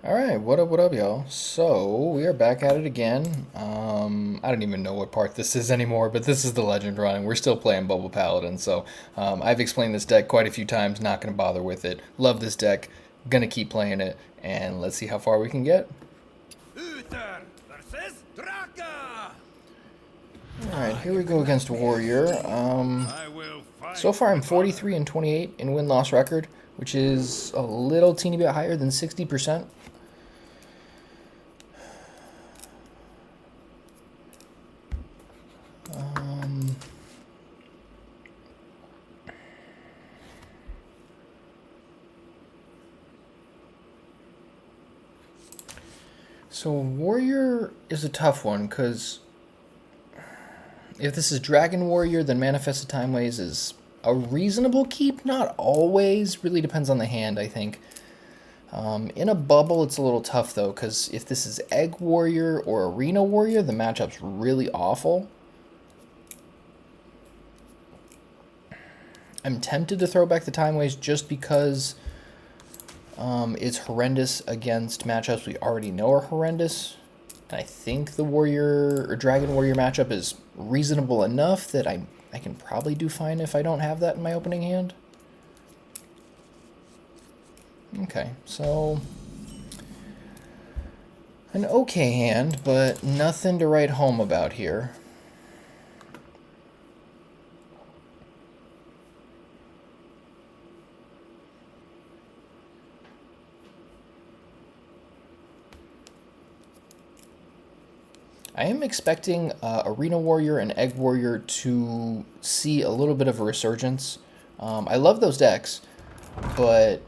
Alright, what up, y'all? So, we are back at it again. I don't even know what part this is anymore, but this is the Legend run, and we're still playing Bubble Paladin, so I've explained this deck quite a few times, not going to bother with it. Love this deck, gonna keep playing it, and let's see how far we can get. Alright, here we go against Warrior. So far I'm 43 and 28 in win-loss record, which is a little teeny bit higher than 60%. So Warrior is a tough one, because if this is Dragon Warrior, then Manifested Timeways is a reasonable keep. Not always. Really depends on the hand, I think. In a bubble, it's a little tough, though, because if this is Egg Warrior or Arena Warrior, the matchup's really awful. I'm tempted to throw back the Timeways just because it's horrendous against matchups we already know are horrendous. And I think the Warrior or Dragon Warrior matchup is reasonable enough that I can probably do fine if I don't have that in my opening hand. Okay, so an okay hand, but nothing to write home about here. I am expecting Arena Warrior and Egg Warrior to see a little bit of a resurgence. I love those decks, but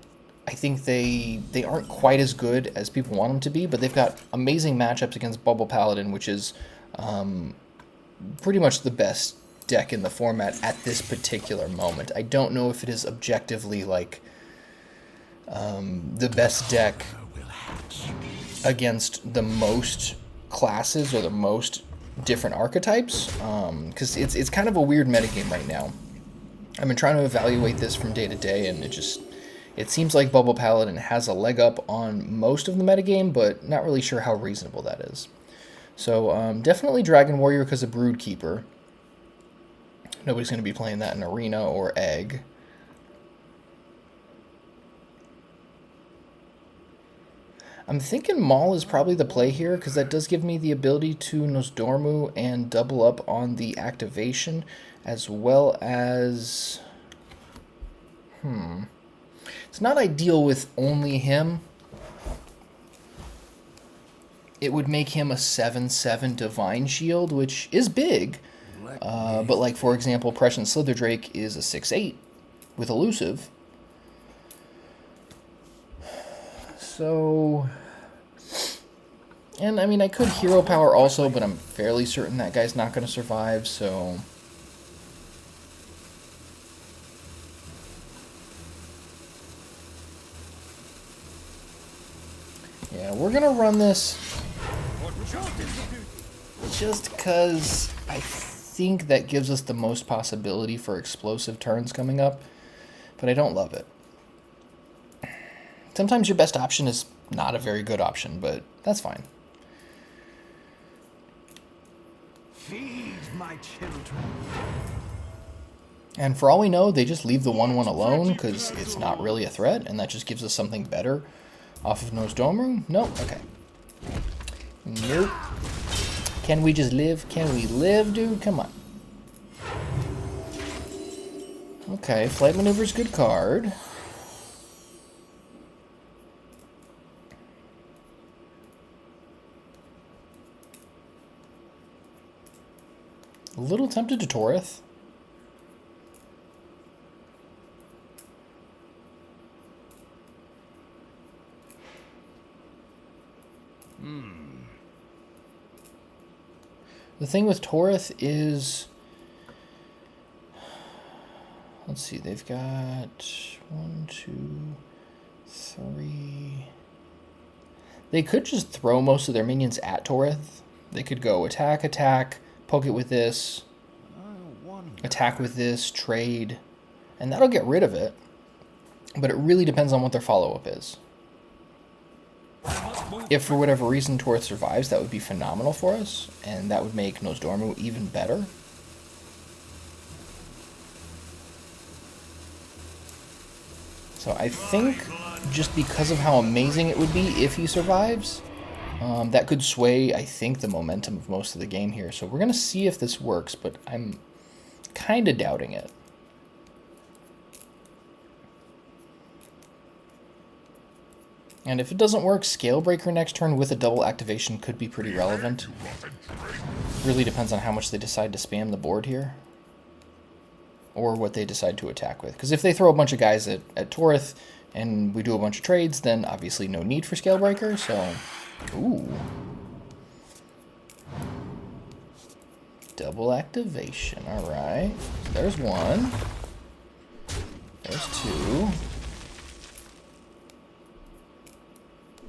I think they aren't quite as good as people want them to be, but they've got amazing matchups against Bubble Paladin, which is pretty much the best deck in the format at this particular moment. I don't know if it is objectively like the best deck against the most classes or the most different archetypes, because it's kind of a weird metagame right now. I've been trying to evaluate this from day to day, and it seems like Bubble Paladin has a leg up on most of the metagame, but not really sure how reasonable that is. So definitely Dragon Warrior because of Broodkeeper. Nobody's going to be playing that in Arena or Egg. I'm thinking Maul is probably the play here, because that does give me the ability to Nozdormu and double up on the activation, as well as... It's not ideal with only him. It would make him a 7/7 Divine Shield, which is big. But like, for example, Prescient Slither Drake is a 6/8 with Elusive. So, and I mean, I could Hero Power also, but I'm fairly certain that guy's not going to survive, so... Yeah, we're going to run this just because I think that gives us the most possibility for explosive turns coming up, but I don't love it. Sometimes your best option is not a very good option, but that's fine. Feed my children. And for all we know, they just leave the 1/1 alone because it's not really a threat, and that just gives us something better off of Nozdormu? Nope. Okay. Nope. Can we just live? Can we live, dude? Come on. Okay, Flight Maneuver's a good card. A little tempted to Toreth. The thing with Toreth is... Let's see, they've got 1, 2, 3... They could just throw most of their minions at Toreth. They could go attack, attack, poke it with this, attack with this, trade, and that'll get rid of it. But it really depends on what their follow-up is. If for whatever reason Toreth survives, that would be phenomenal for us, and that would make Nozdormu even better. So I think just because of how amazing it would be if he survives, that could sway, I think, the momentum of most of the game here. So we're going to see if this works, but I'm kind of doubting it. And if it doesn't work, Scalebreaker next turn with a double activation could be pretty relevant. Really depends on how much they decide to spam the board here. Or what they decide to attack with. Because if they throw a bunch of guys at Toreth and we do a bunch of trades, then obviously no need for Scalebreaker, so... Ooh. Double activation, alright. There's one. There's two.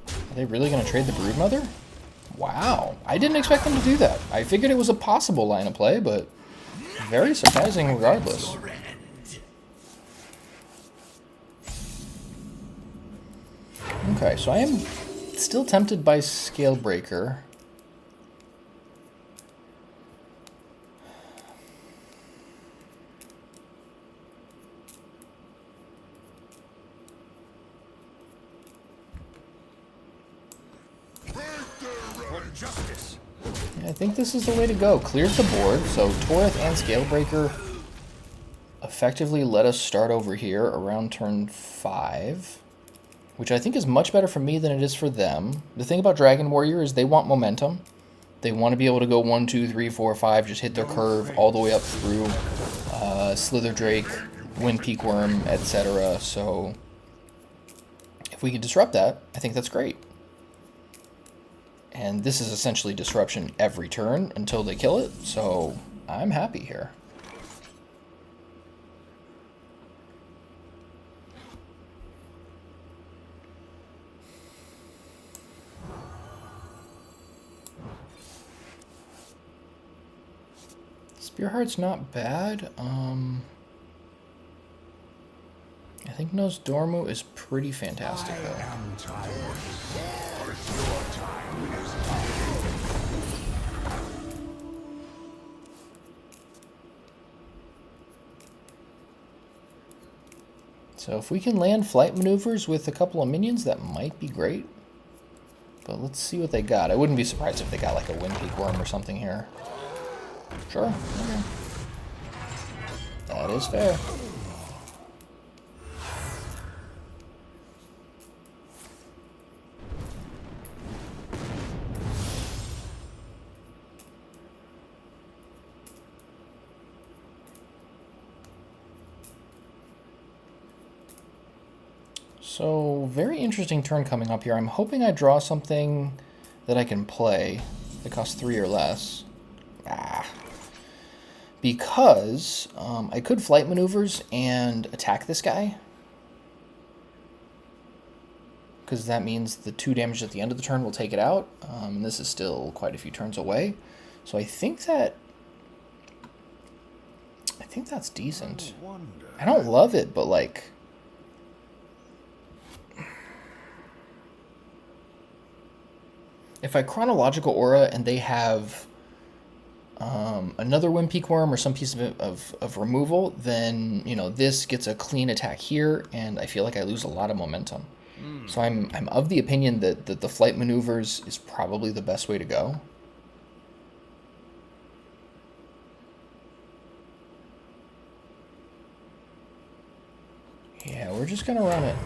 Are they really going to trade the Broodmother? Wow. I didn't expect them to do that. I figured it was a possible line of play, but very surprising regardless. Okay, so I am still tempted by Scalebreaker. Justice. Yeah, I think this is the way to go. Clears the board, so Toreth and Scalebreaker effectively let us start over here around turn 5, which I think is much better for me than it is for them. The thing about Dragon Warrior is they want momentum. They want to be able to go 1, 2, 3, 4, 5, just hit their curve all the way up through Slither Drake, Wind Peak Worm, etc. So if we can disrupt that, I think that's great. And this is essentially disruption every turn until they kill it, so I'm happy here. Spearheart's not bad. I think Nozdormu is pretty fantastic, though. So if we can land flight maneuvers with a couple of minions, that might be great. But let's see what they got. I wouldn't be surprised if they got like a Wind Peak Worm or something here. Sure. Okay. That is fair. So, very interesting turn coming up here. I'm hoping I draw something that I can play that costs 3 or less. Because I could flight maneuvers and attack this guy. Because that means the 2 damage at the end of the turn will take it out. And this is still quite a few turns away. So I think that's decent. I don't love it, but like... If I Chronological Aura and they have another Wind Peak Worm or some piece of removal, then, you know, this gets a clean attack here, and I feel like I lose a lot of momentum. So I'm of the opinion that the flight maneuvers is probably the best way to go. Yeah, we're just going to run it.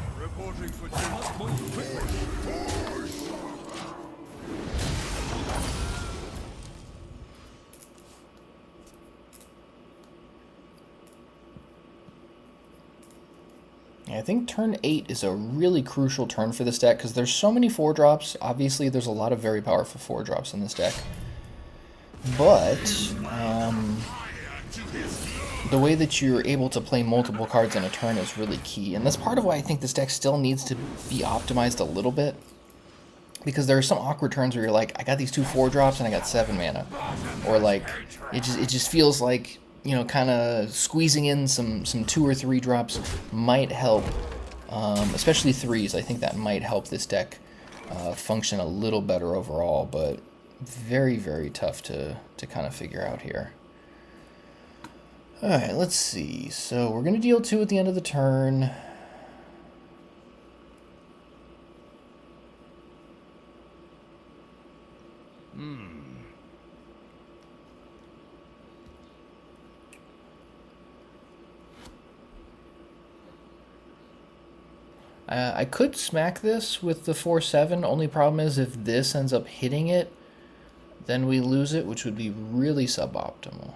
I think turn 8 is a really crucial turn for this deck because there's so many 4-drops. Obviously, there's a lot of very powerful 4-drops in this deck. But the way that you're able to play multiple cards in a turn is really key. And that's part of why I think this deck still needs to be optimized a little bit. Because there are some awkward turns where you're like, I got these 2 4-drops and I got 7 mana. Or like, it just feels like, you know, kind of squeezing in some 2 or 3 drops might help, especially 3s. I think that might help this deck function a little better overall, but very, very tough to kind of figure out here. Alright, let's see. So we're going to deal 2 at the end of the turn. I could smack this with the 4/7. Only problem is if this ends up hitting it, then we lose it, which would be really suboptimal.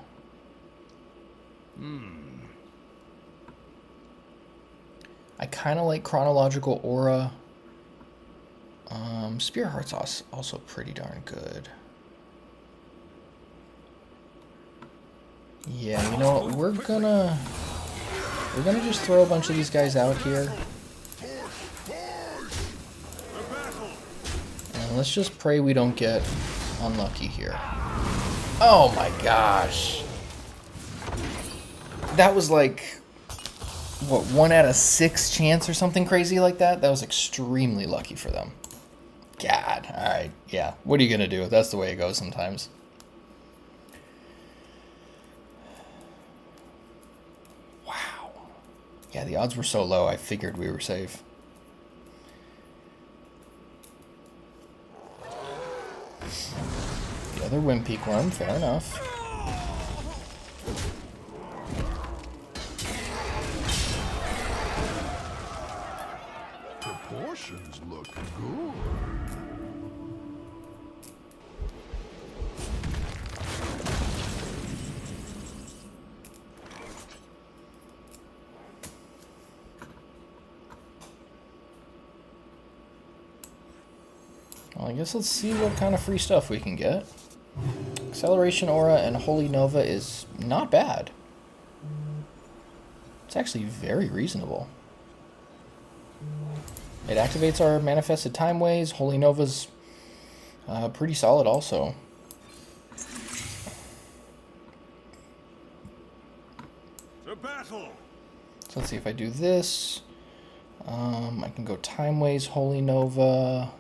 I kind of like Chronological Aura. Spearheart's also pretty darn good. Yeah, you know what? We're gonna just throw a bunch of these guys out here. And let's just pray we don't get unlucky here. Oh my gosh. That was like, what, 1 out of 6 chance or something crazy like that? That was extremely lucky for them. God. Alright, yeah. What are you going to do? That's the way it goes sometimes. Wow. Yeah, the odds were so low, I figured we were safe. The other Wimpeak Worm, fair enough. Proportions look good. Well, I guess let's see what kind of free stuff we can get. Acceleration Aura and Holy Nova is not bad. It's actually very reasonable. It activates our Manifested Timeways. Holy Nova's pretty solid also. To battle. So let's see if I do this. I can go Timeways, Holy Nova.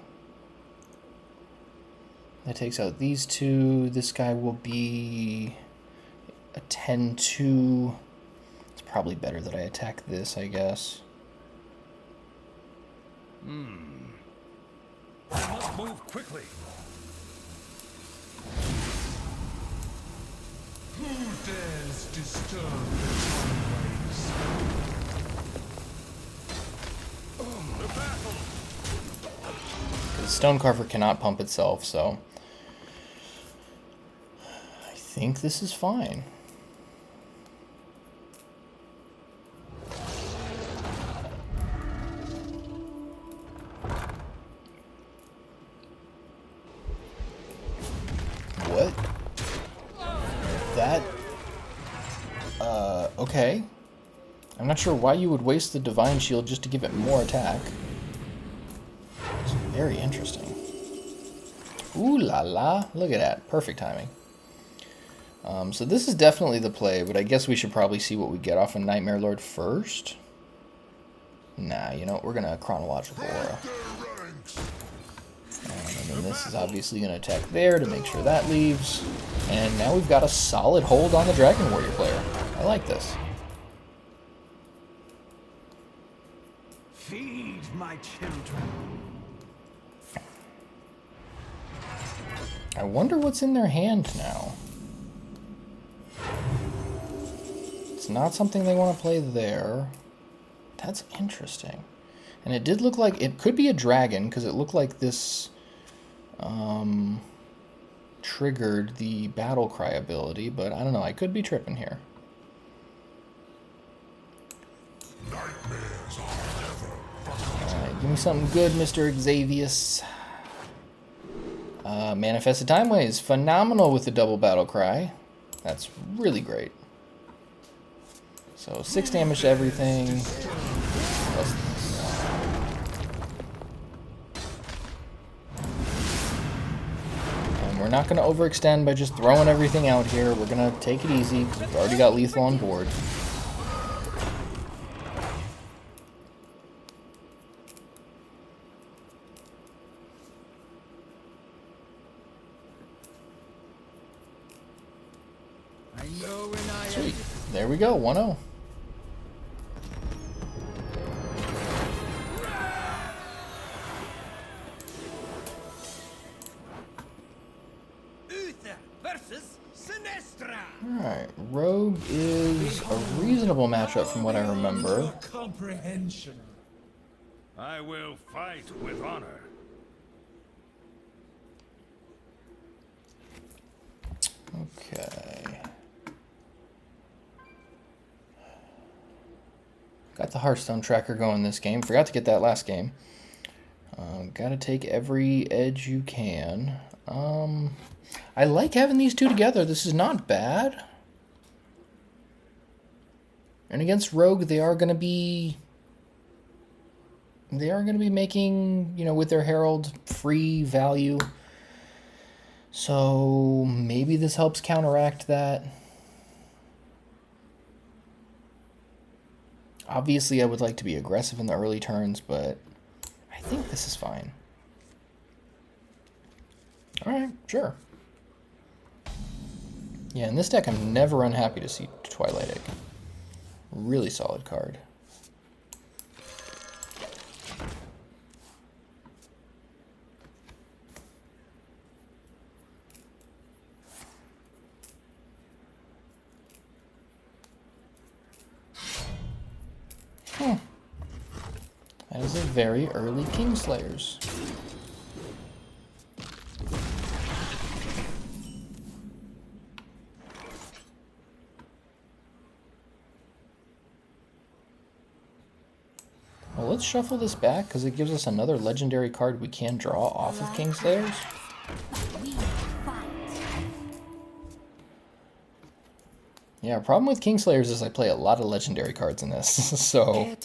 That takes out these 2. This guy will be a 10-2. It's probably better that I attack this, I guess. I must move quickly. Who dares disturb the Timeways? The battle. Because Stonecarver cannot pump itself, so I think this is fine. What? That... okay. I'm not sure why you would waste the Divine Shield just to give it more attack. It's very interesting. Ooh la la. Look at that. Perfect timing. So this is definitely the play, but I guess we should probably see what we get off of Nightmare Lord first. Nah, you know what? We're going to Chronological Aura. And then this is obviously going to attack there to make sure that leaves. And now we've got a solid hold on the Dragon Warrior player. I like this. Feed my children. I wonder what's in their hand now. It's not something they want to play there. That's interesting. And it did look like it could be a dragon, because it looked like this triggered the battle cry ability, but I don't know. I could be tripping here. Alright, give me something good, Mr. Xavius. Manifested Timeways, phenomenal with the double battle cry. That's really great. So 6 damage to everything. And we're not going to overextend by just throwing everything out here. We're going to take it easy because we've already got lethal on board. Sweet. There we go, 1-0. Alright, Rogue is a reasonable matchup from what I remember. Comprehension. I will fight with honor. Okay. Got the Hearthstone tracker going this game. Forgot to get that last game. Gotta take every edge you can. I like having these two together. This is not bad. And against Rogue, they are gonna be making, you know, with their Herald, free value. So maybe this helps counteract that. Obviously, I would like to be aggressive in the early turns, but I think this is fine. Alright, sure. Yeah, in this deck, I'm never unhappy to see Twilight Egg. Really solid card. That is a very early Kingslayers. Well, let's shuffle this back because it gives us another legendary card we can draw off of Kingslayers. Yeah, problem with Kingslayers is I play a lot of legendary cards in this, so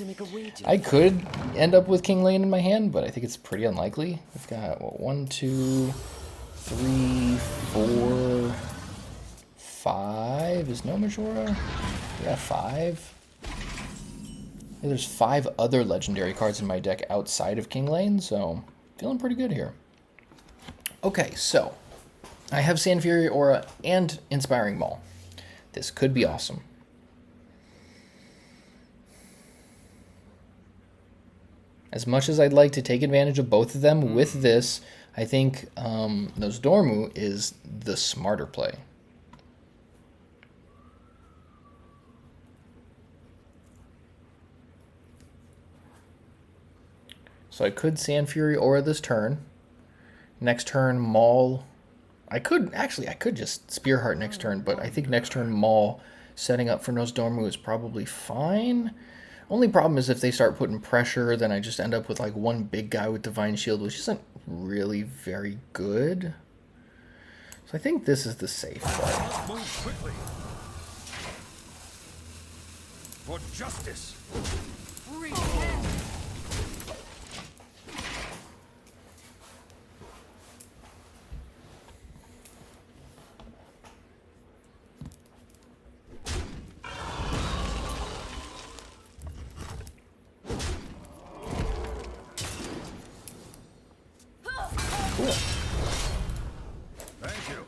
I could end up with King Lane in my hand, but I think it's pretty unlikely. We've got, what, 1, 2, 3, 4, 5. Is Gnomish Aura? Yeah, 5. Yeah, there's 5 other legendary cards in my deck outside of King Lane, so feeling pretty good here. Okay, so I have Sandfury Aura and Inspiring Maul. This could be awesome. As much as I'd like to take advantage of both of them with this, I think Nozdormu is the smarter play. So I could Sandfury Aura this turn. Next turn, Maul. I could just Spearheart next turn, but I think next turn Maul setting up for Nozdormu is probably fine. Only problem is if they start putting pressure, then I just end up with like one big guy with Divine Shield, which isn't really very good. So I think this is the safe play. Move quickly. For justice. Cool. Thank you.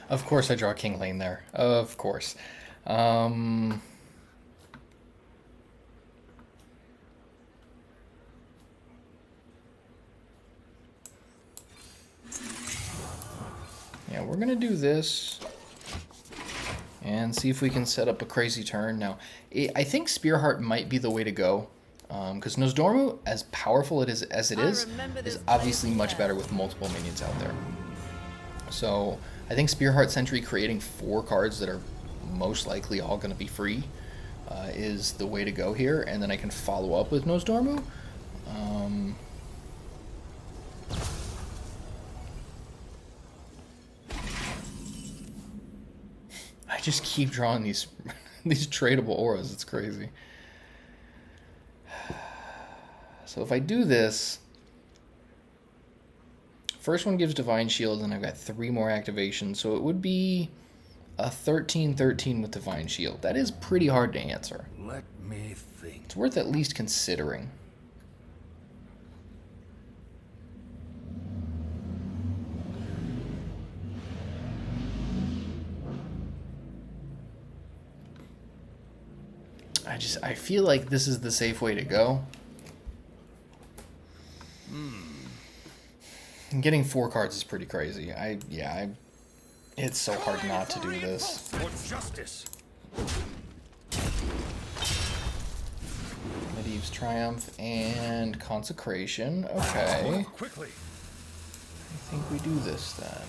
Of course I draw King Lane there. Of course. Yeah, we're going to do this and see if we can set up a crazy turn. Now, I think Spearheart might be the way to go. Because Nozdormu, as powerful as it is obviously much better with multiple minions out there. So I think Spearheart Sentry creating 4 cards that are most likely all going to be free is the way to go here, and then I can follow up with Nozdormu. I just keep drawing these these tradable auras. It's crazy. So if I do this, first one gives Divine Shield, and I've got 3 more activations, so it would be a 13/13 with Divine Shield. That is pretty hard to answer. Let me think. It's worth at least considering. I feel like this is the safe way to go. And getting 4 cards is pretty crazy. It's so hard not to do this. For justice. Medivh's Triumph and Consecration. Okay. Quickly. I think we do this then.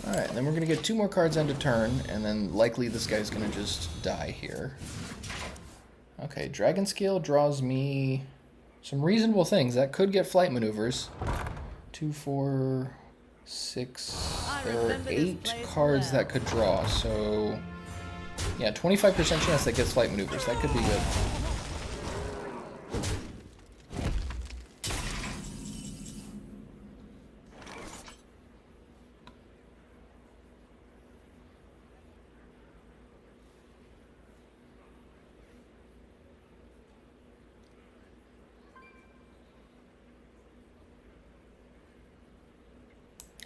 Alright, then we're going to get 2 more cards end of turn, and then likely this guy's going to just die here. Okay, Dragon Scale draws me some reasonable things. That could get flight maneuvers. 2, 4, 6... There are 8 cards that could draw, so... Yeah, 25% chance that gets flight maneuvers. That could be good.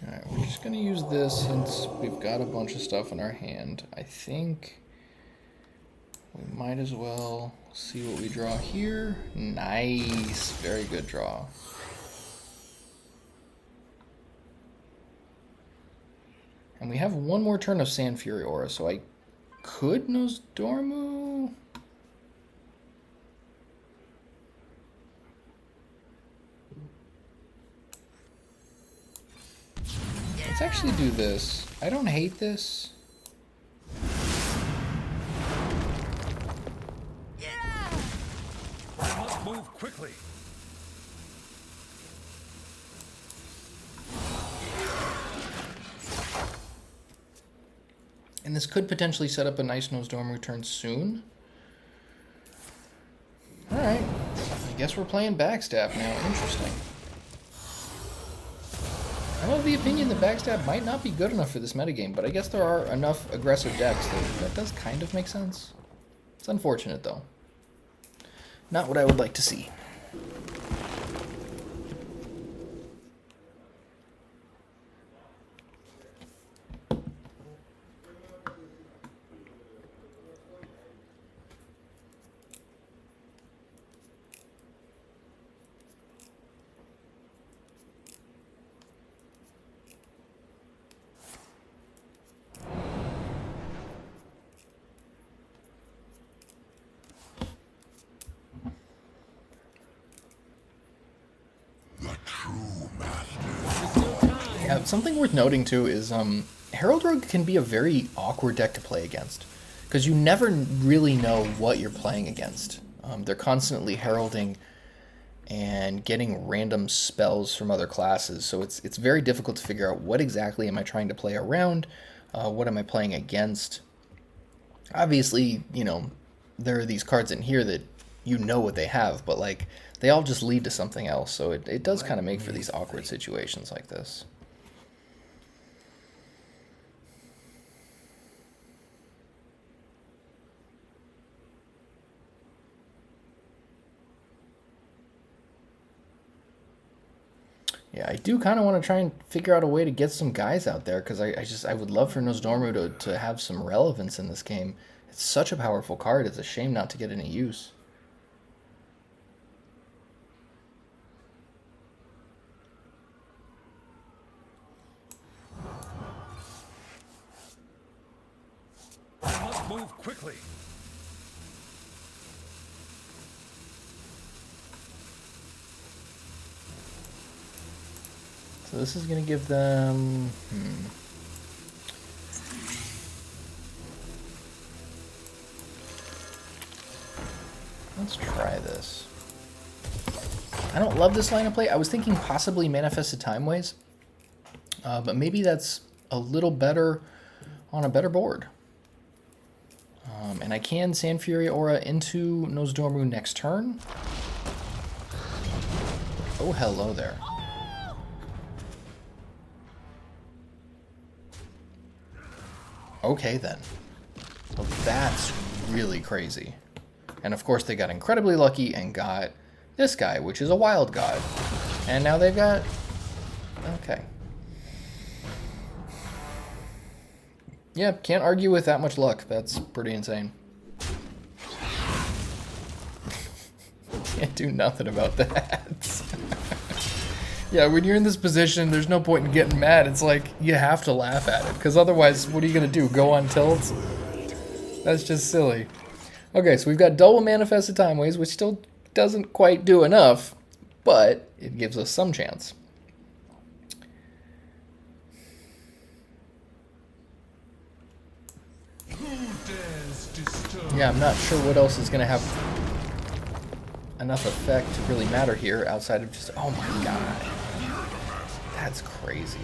Alright, we're just going to use this since we've got a bunch of stuff in our hand. I think we might as well see what we draw here. Nice. Very good draw. And we have one more turn of Sandfury Aura, so I could Nozdormu. Let's actually do this. I don't hate this. I must move quickly. And this could potentially set up a nice Nozdormu turn soon. Alright. I guess we're playing Backstab now. Interesting. I'm of the opinion that Backstab might not be good enough for this metagame, but I guess there are enough aggressive decks that does kind of make sense. It's unfortunate, though. Not what I would like to see. Yeah, something worth noting too is Herald Rogue can be a very awkward deck to play against because you never really know what you're playing against. They're constantly heralding and getting random spells from other classes, so it's very difficult to figure out what exactly am I trying to play around, what am I playing against. Obviously, you know, there are these cards in here that you know what they have, but like they all just lead to something else, so it does kind of make for these awkward situations like this. Yeah, I do kind of want to try and figure out a way to get some guys out there, because I would love for Nozdormu to have some relevance in this game. It's such a powerful card, it's a shame not to get any use. I must move quickly. So this is going to give them... Let's try this. I don't love this line of play. I was thinking possibly Manifested Timeways, but maybe that's a little better on a better board. And I can Sandfury Aura into Nozdormu next turn. Oh, hello there. Okay, then. Well, that's really crazy. And of course, they got incredibly lucky and got this guy, which is a wild god. And now they've got... Okay. Yeah, can't argue with that much luck. That's pretty insane. Can't do nothing about that. Yeah, when you're in this position, there's no point in getting mad. It's like, you have to laugh at it. Because otherwise, what are you going to do? Go on tilts? That's just silly. Okay, so we've got double Manifested Timeways, which still doesn't quite do enough. But it gives us some chance. Yeah, I'm not sure what else is going to have enough effect to really matter here outside of just... Oh my god. That's crazy.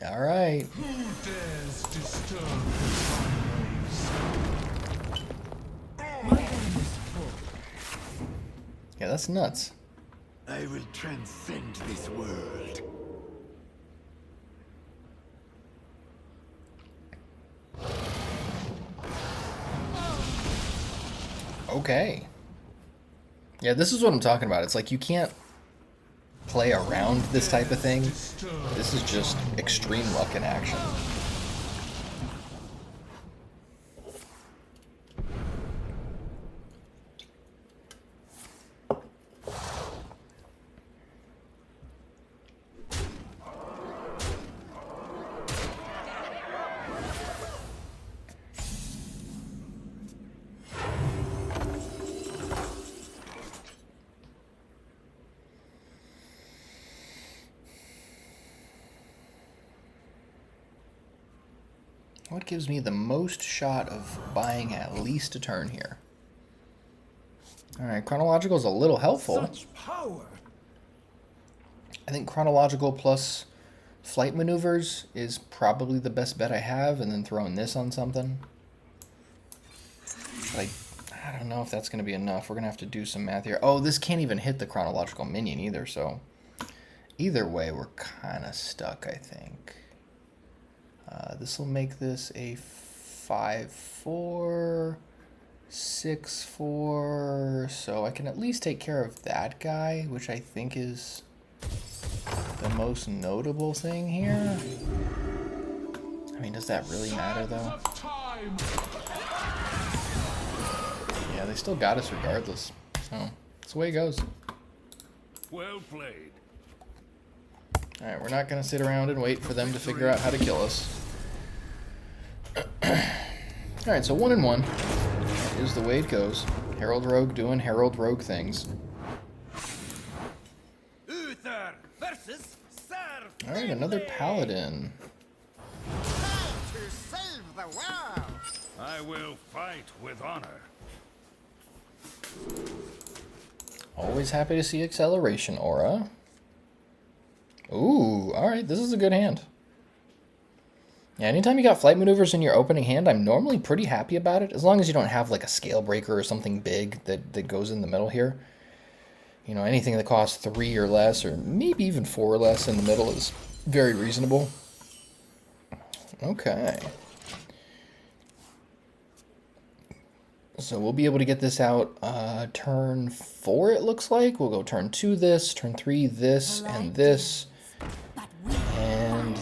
Alright. Yeah, that's nuts. I will transcend this world. Okay. Yeah, this is what I'm talking about. It's like you can't play around this type of thing. This is just extreme luck in action. What gives me the most shot of buying at least a turn here? Alright, Chronological is a little helpful. Such power. I think Chronological plus Flight Maneuvers is probably the best bet I have, and then throwing this on something. Like, I don't know if that's going to be enough. We're going to have to do some math here. Oh, this can't even hit the Chronological minion either, so... Either way, we're kind of stuck, I think. This will make this a 5-4, 6-4, so I can at least take care of that guy, which I think is the most notable thing here. I mean, does that really matter, though? Yeah, they still got us regardless, so that's the way it goes. Well played. Alright, we're not going to sit around and wait for them to figure out how to kill us. Alright, so 1-1 is the way it goes. Herald Rogue doing Herald Rogue things. Uther versus Alright, another Paladin. To save the world. I will fight with honor. Always happy to see Acceleration Aura. Ooh, alright, this is a good hand. Yeah, anytime you got flight maneuvers in your opening hand, I'm normally pretty happy about it. As long as you don't have like a Scalebreaker or something big that goes in the middle here. You know, anything that costs 3 or less, or maybe even 4 or less in the middle is very reasonable. Okay. So we'll be able to get this out turn 4, it looks like. We'll go turn 2 this, turn 3 this, and this. And...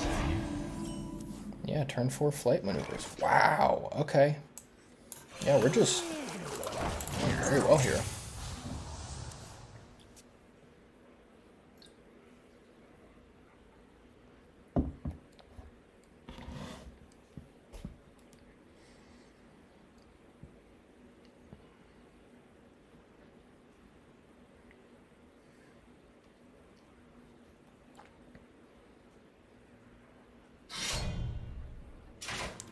yeah, turn 4 flight maneuvers. Wow, okay. Yeah, we're just doing very well here.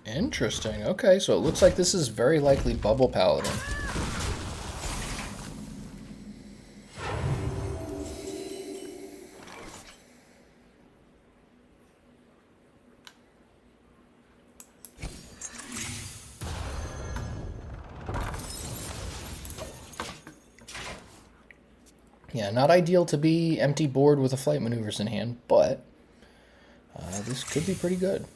Interesting. Okay, so it looks like this is very likely Bubble Paladin. Yeah, not ideal to be empty board with a flight maneuvers in hand, but this could be pretty good.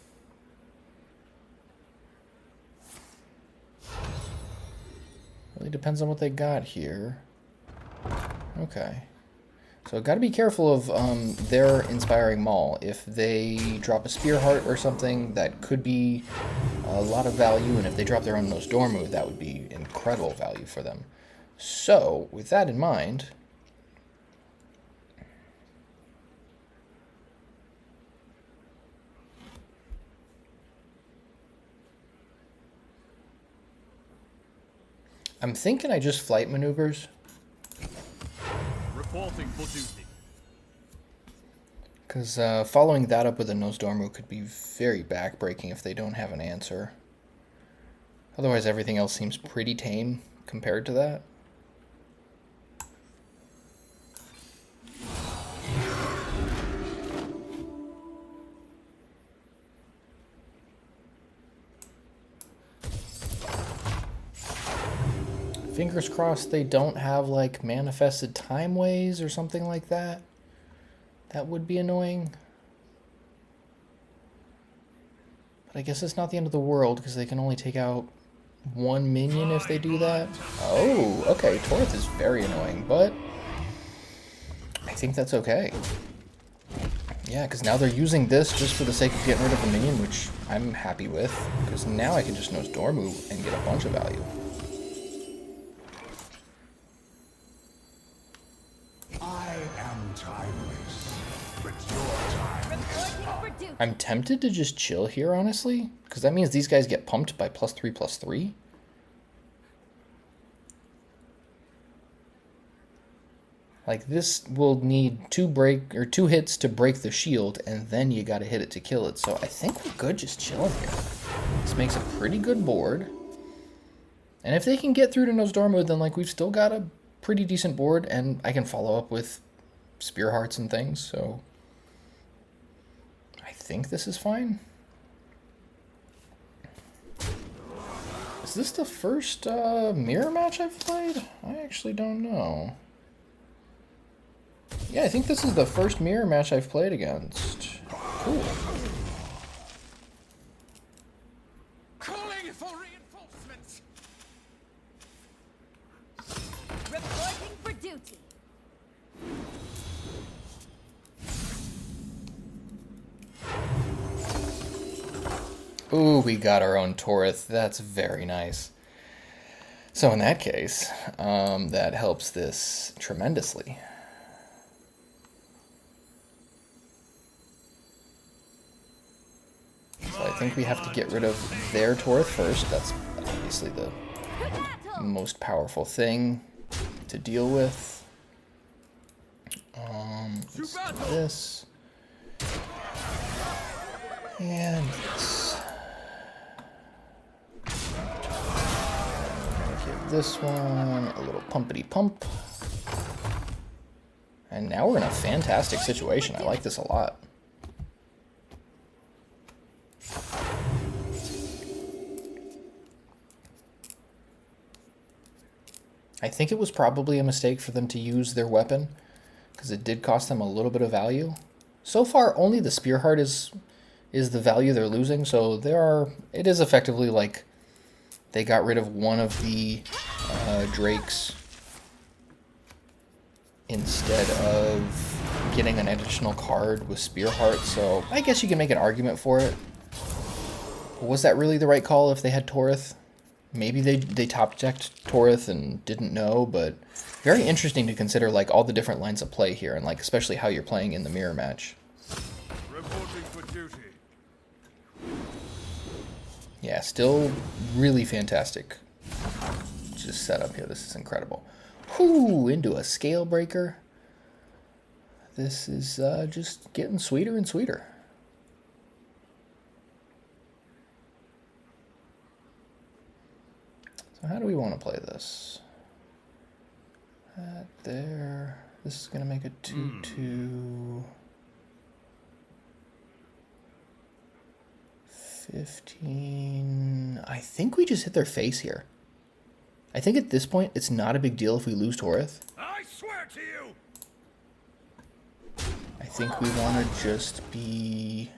Really depends on what they got here. Okay. So got to be careful of their inspiring Maul. If they drop a Spearheart or something, that could be a lot of value, and if they drop their own Nozdormu, that would be incredible value for them. So, with that in mind, I'm thinking I just flight maneuvers. Reporting for duty. Because following that up with a Nozdormu could be very backbreaking if they don't have an answer. Otherwise, everything else seems pretty tame compared to that. Fingers crossed they don't have, like, manifested Timeways or something like that. That would be annoying. But I guess it's not the end of the world, because they can only take out one minion if they do that. Oh, okay, Toreth is very annoying, but I think that's okay. Yeah, because now they're using this just for the sake of getting rid of a minion, which I'm happy with, because now I can just Nozdormu and get a bunch of value. I am timeless, but your time is up. I'm tempted to just chill here, honestly, because that means these guys get pumped by +3/+3. Like, this will need two hits to break the shield, and then you gotta hit it to kill it. So I think we're good just chilling here. This makes a pretty good board. And if they can get through to Nozdormu, then, like, we've still got a pretty decent board, and I can follow up with Spearhearts and things, so I think this is fine. Is this the first mirror match I've played? I actually don't know. Yeah, I think this is the first mirror match I've played against. Cool. Calling for reinforcements. Reporting for duty. Ooh, we got our own Toreth. That's very nice. So in that case, that helps this tremendously. So I think we have to get rid of their Toreth first. That's obviously the most powerful thing to deal with. Let's do this. And this. Give this one a little pumpity pump. And now we're in a fantastic situation. I like this a lot. I think it was probably a mistake for them to use their weapon, because it did cost them a little bit of value. So far, only the Spearheart is the value they're losing, so it is effectively like they got rid of one of the Drakes instead of getting an additional card with Spearheart, so I guess you can make an argument for it. But was that really the right call if they had Toreth? Maybe they top-decked Toreth and didn't know, but very interesting to consider, like, all the different lines of play here, and, like, especially how you're playing in the mirror match. Reporting for duty. Yeah, still really fantastic. Just set up here. This is incredible. Whoo, into a Scalebreaker. This is just getting sweeter and sweeter. So how do we want to play this? That there. This is going to make a 2/2. 15. I think we just hit their face here. I think at this point, it's not a big deal if we lose Toreth. I swear to you. I think we want to just be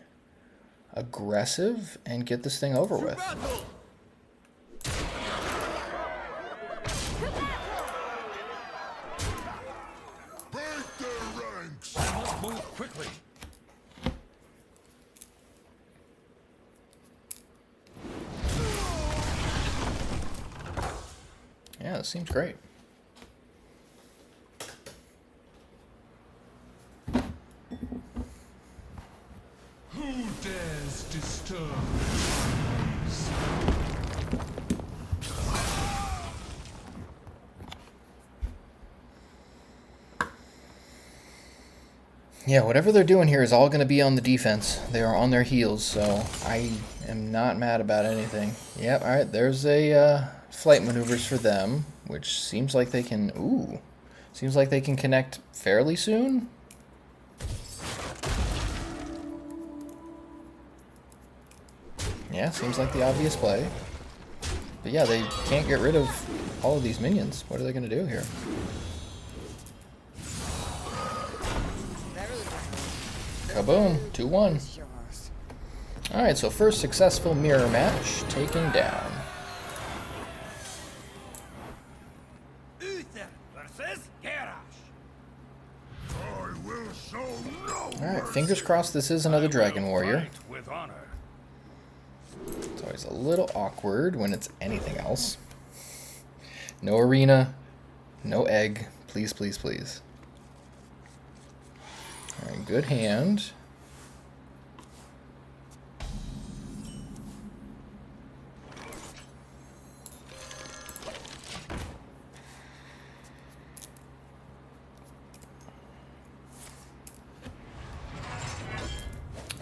aggressive and get this thing over with. Break the it seems great. Who dares disturb? Yeah, whatever they're doing here is all going to be on the defense. They are on their heels, so I am not mad about anything. Yep, alright, there's a flight maneuvers for them, which seems like they can... Ooh, seems like they can connect fairly soon. Yeah, seems like the obvious play. But yeah, they can't get rid of all of these minions. What are they going to do here? Kaboom, 2-1. Alright, so first successful mirror match taken down. Uther versus Garrosh. I will show no Alright, fingers crossed this is another Dragon Warrior. Fight with honor. It's always a little awkward when it's anything else. No arena, no egg. Please, please, please. Alright, good hand.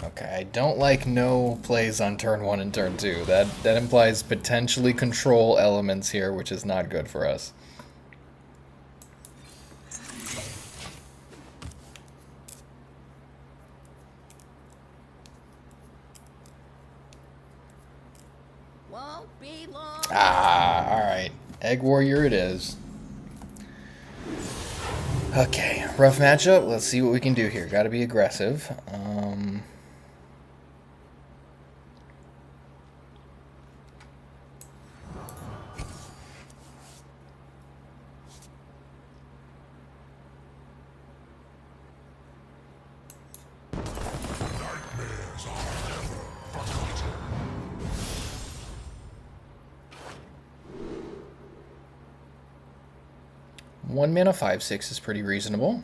Okay, I don't like no plays on turn 1 and turn 2. That implies potentially control elements here, which is not good for us. Won't be long. Ah, alright. Egg Warrior it is. Okay, rough matchup. Let's see what we can do here. Gotta be aggressive. One mana 5/6 is pretty reasonable.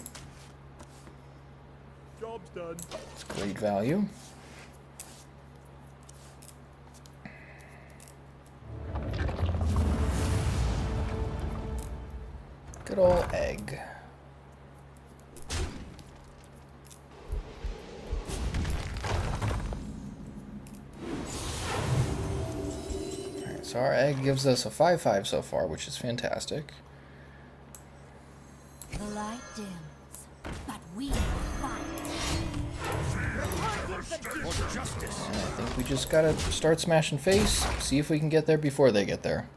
Job's done. It's great value. Good ol' egg. Alright, so our egg gives us a 5/5 so far, which is fantastic. The light dims, but we fight. And I think we just gotta start smashing face, see if we can get there before they get there.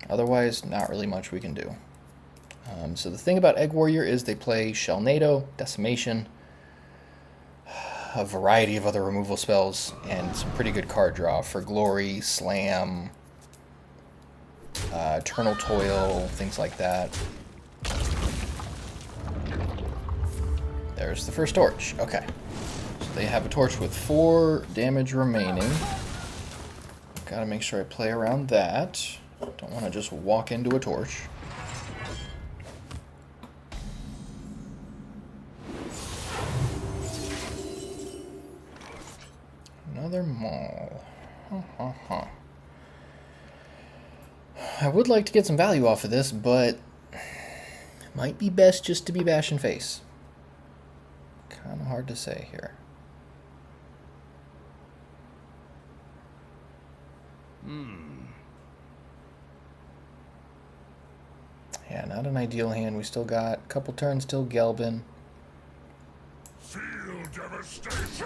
Otherwise, not really much we can do. So the thing about Egg Warrior is they play Shellnado, Decimation, a variety of other removal spells, and some pretty good card draw for Glory, Slam, Eternal Toil, things like that. There's the first torch. Okay. So they have a torch with 4 damage remaining. Gotta make sure I play around that. Don't want to just walk into a torch. Another Maul. I would like to get some value off of this, but might be best just to be bashing face. Kind of hard to say here. Yeah, not an ideal hand. We still got a couple turns till Gelbin. Feel devastation.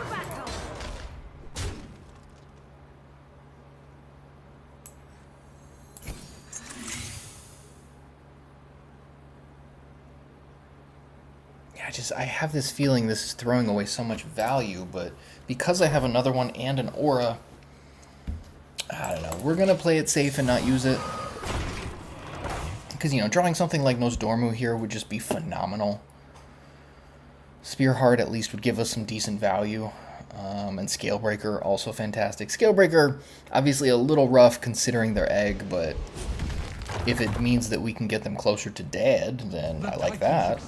Yeah, I have this feeling this is throwing away so much value, but because I have another one and an aura, I don't know. We're going to play it safe and not use it. Because, you know, drawing something like Nozdormu here would just be phenomenal. Spearheart at least would give us some decent value. And Scalebreaker, also fantastic. Scalebreaker, obviously a little rough considering their egg, but If it means that we can get them closer to dead, then I like that.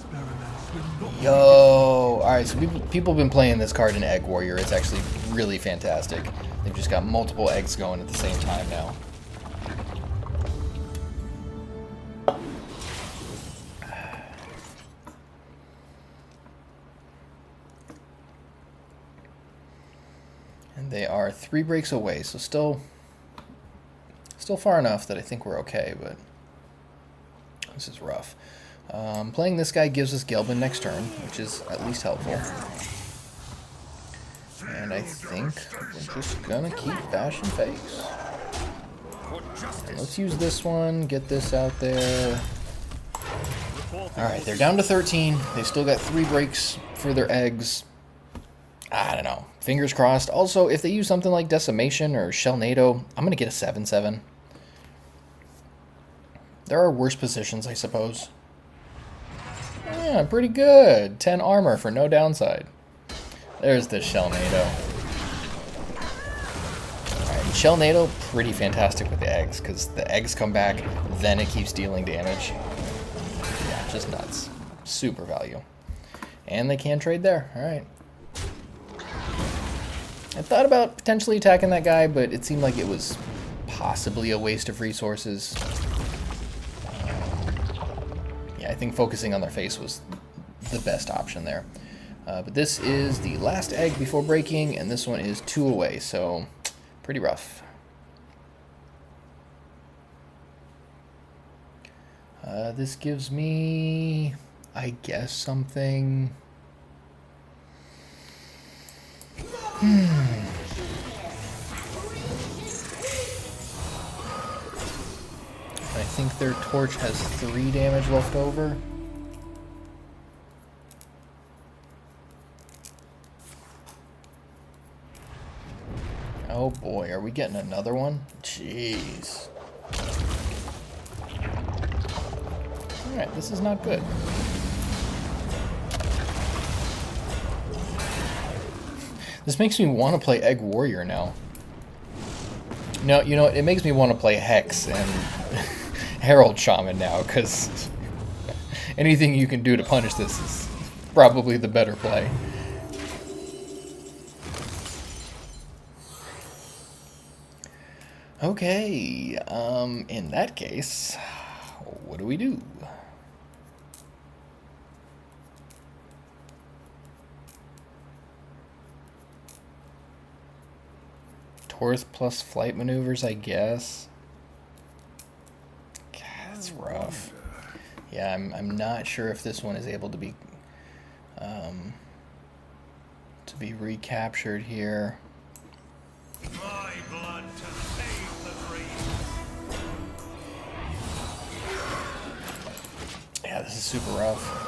Yo! Alright, so people have been playing this card in Egg Warrior. It's actually really fantastic. They've just got multiple eggs going at the same time now. And they are 3 breaks away, so still far enough that I think we're okay, but this is rough. Playing this guy gives us Gelbin next turn, which is at least helpful. And I think we're just gonna keep bashing face. And let's use this one, get this out there. Alright, they're down to 13. They still got 3 breaks for their eggs. I don't know. Fingers crossed. Also, if they use something like Decimation or Shellnado, I'm going to get a 7/7. There are worse positions, I suppose. Yeah, pretty good. 10 armor for no downside. There's the Shellnado. Alright, Shellnado, pretty fantastic with the eggs, because the eggs come back, then it keeps dealing damage. Yeah, just nuts. Super value. And they can trade there. Alright. I thought about potentially attacking that guy, but it seemed like it was possibly a waste of resources. Yeah, I think focusing on their face was the best option there. But this is the last egg before breaking, and this one is 2 away, so pretty rough. This gives me, I guess, something... I think their torch has 3 damage left over. Oh boy, are we getting another one? Jeez. Alright, this is not good. This makes me want to play Egg Warrior now. No, you know what? It makes me want to play Hex and Herald Shaman now, because anything you can do to punish this is probably the better play. Okay, in that case, what do we do? Toreth plus flight maneuvers, I guess. God, that's rough. Yeah, I'm not sure if this one is able to be recaptured here. My blood to save the dream. Yeah, this is super rough.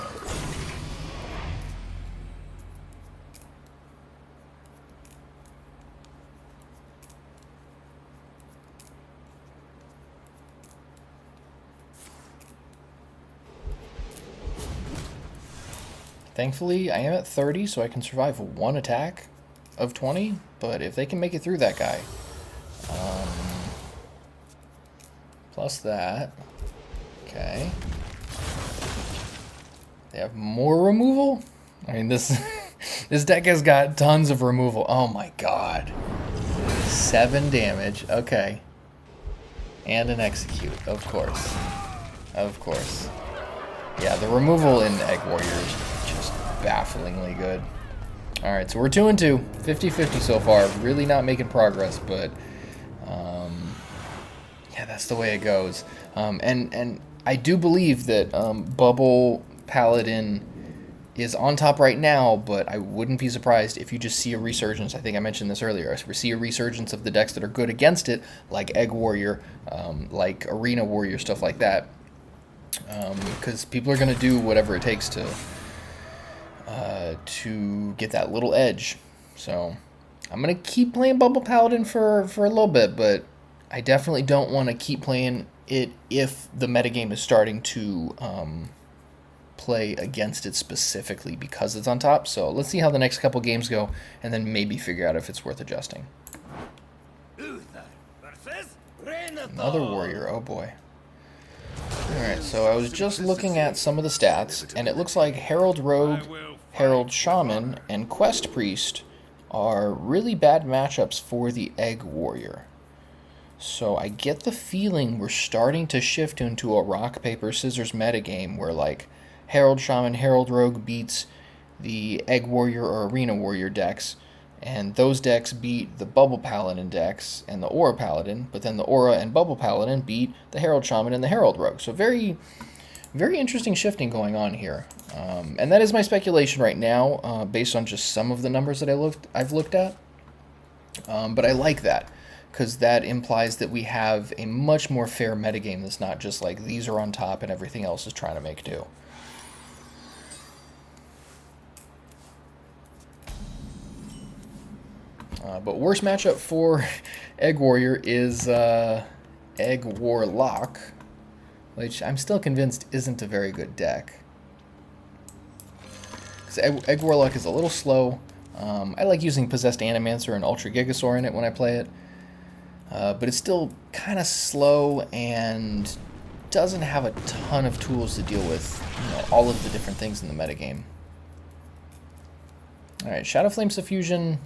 Thankfully, I am at 30, so I can survive 1 attack of 20, but if they can make it through that guy, plus that, okay, they have more removal? I mean, this deck has got tons of removal. Oh my god. 7 damage, okay, and an execute, of course, of course. Yeah, the removal in Egg Warrior is just bafflingly good. Alright, so we're 2-2. 50-50 so far. Really not making progress, but yeah, that's the way it goes. And I do believe that Bubble Paladin is on top right now, but I wouldn't be surprised if you just see a resurgence. I think I mentioned this earlier. We see a resurgence of the decks that are good against it, like Egg Warrior, like Arena Warrior, stuff like that. Because people are going to do whatever it takes to get that little edge. So I'm going to keep playing Bubble Paladin for a little bit, but I definitely don't want to keep playing it if the metagame is starting to play against it specifically because it's on top. So let's see how the next couple games go, and then maybe figure out if it's worth adjusting. Uther versus Renathor. Another warrior, oh boy. Alright, so I was just looking at some of the stats, and it looks like Herald Rogue, Herald Shaman, and Quest Priest are really bad matchups for the Egg Warrior. So I get the feeling we're starting to shift into a rock, paper, scissors metagame where like Herald Shaman, Herald Rogue beats the Egg Warrior or Arena Warrior decks, and those decks beat the Bubble Paladin decks and the Aura Paladin, but then the Aura and Bubble Paladin beat the Herald Shaman and the Herald Rogue. So very, very interesting shifting going on here. And that is my speculation right now, based on just some of the numbers that I've looked at. But I like that, because that implies that we have a much more fair metagame that's not just like these are on top and everything else is trying to make do. But worst matchup for Egg Warrior is Egg Warlock, which I'm still convinced isn't a very good deck. Because Egg Warlock is a little slow. I like using Possessed Animancer and Ultra Gigasaur in it when I play it. But it's still kind of slow and doesn't have a ton of tools to deal with, you know, all of the different things in the metagame. Alright, Shadowflame Suffusion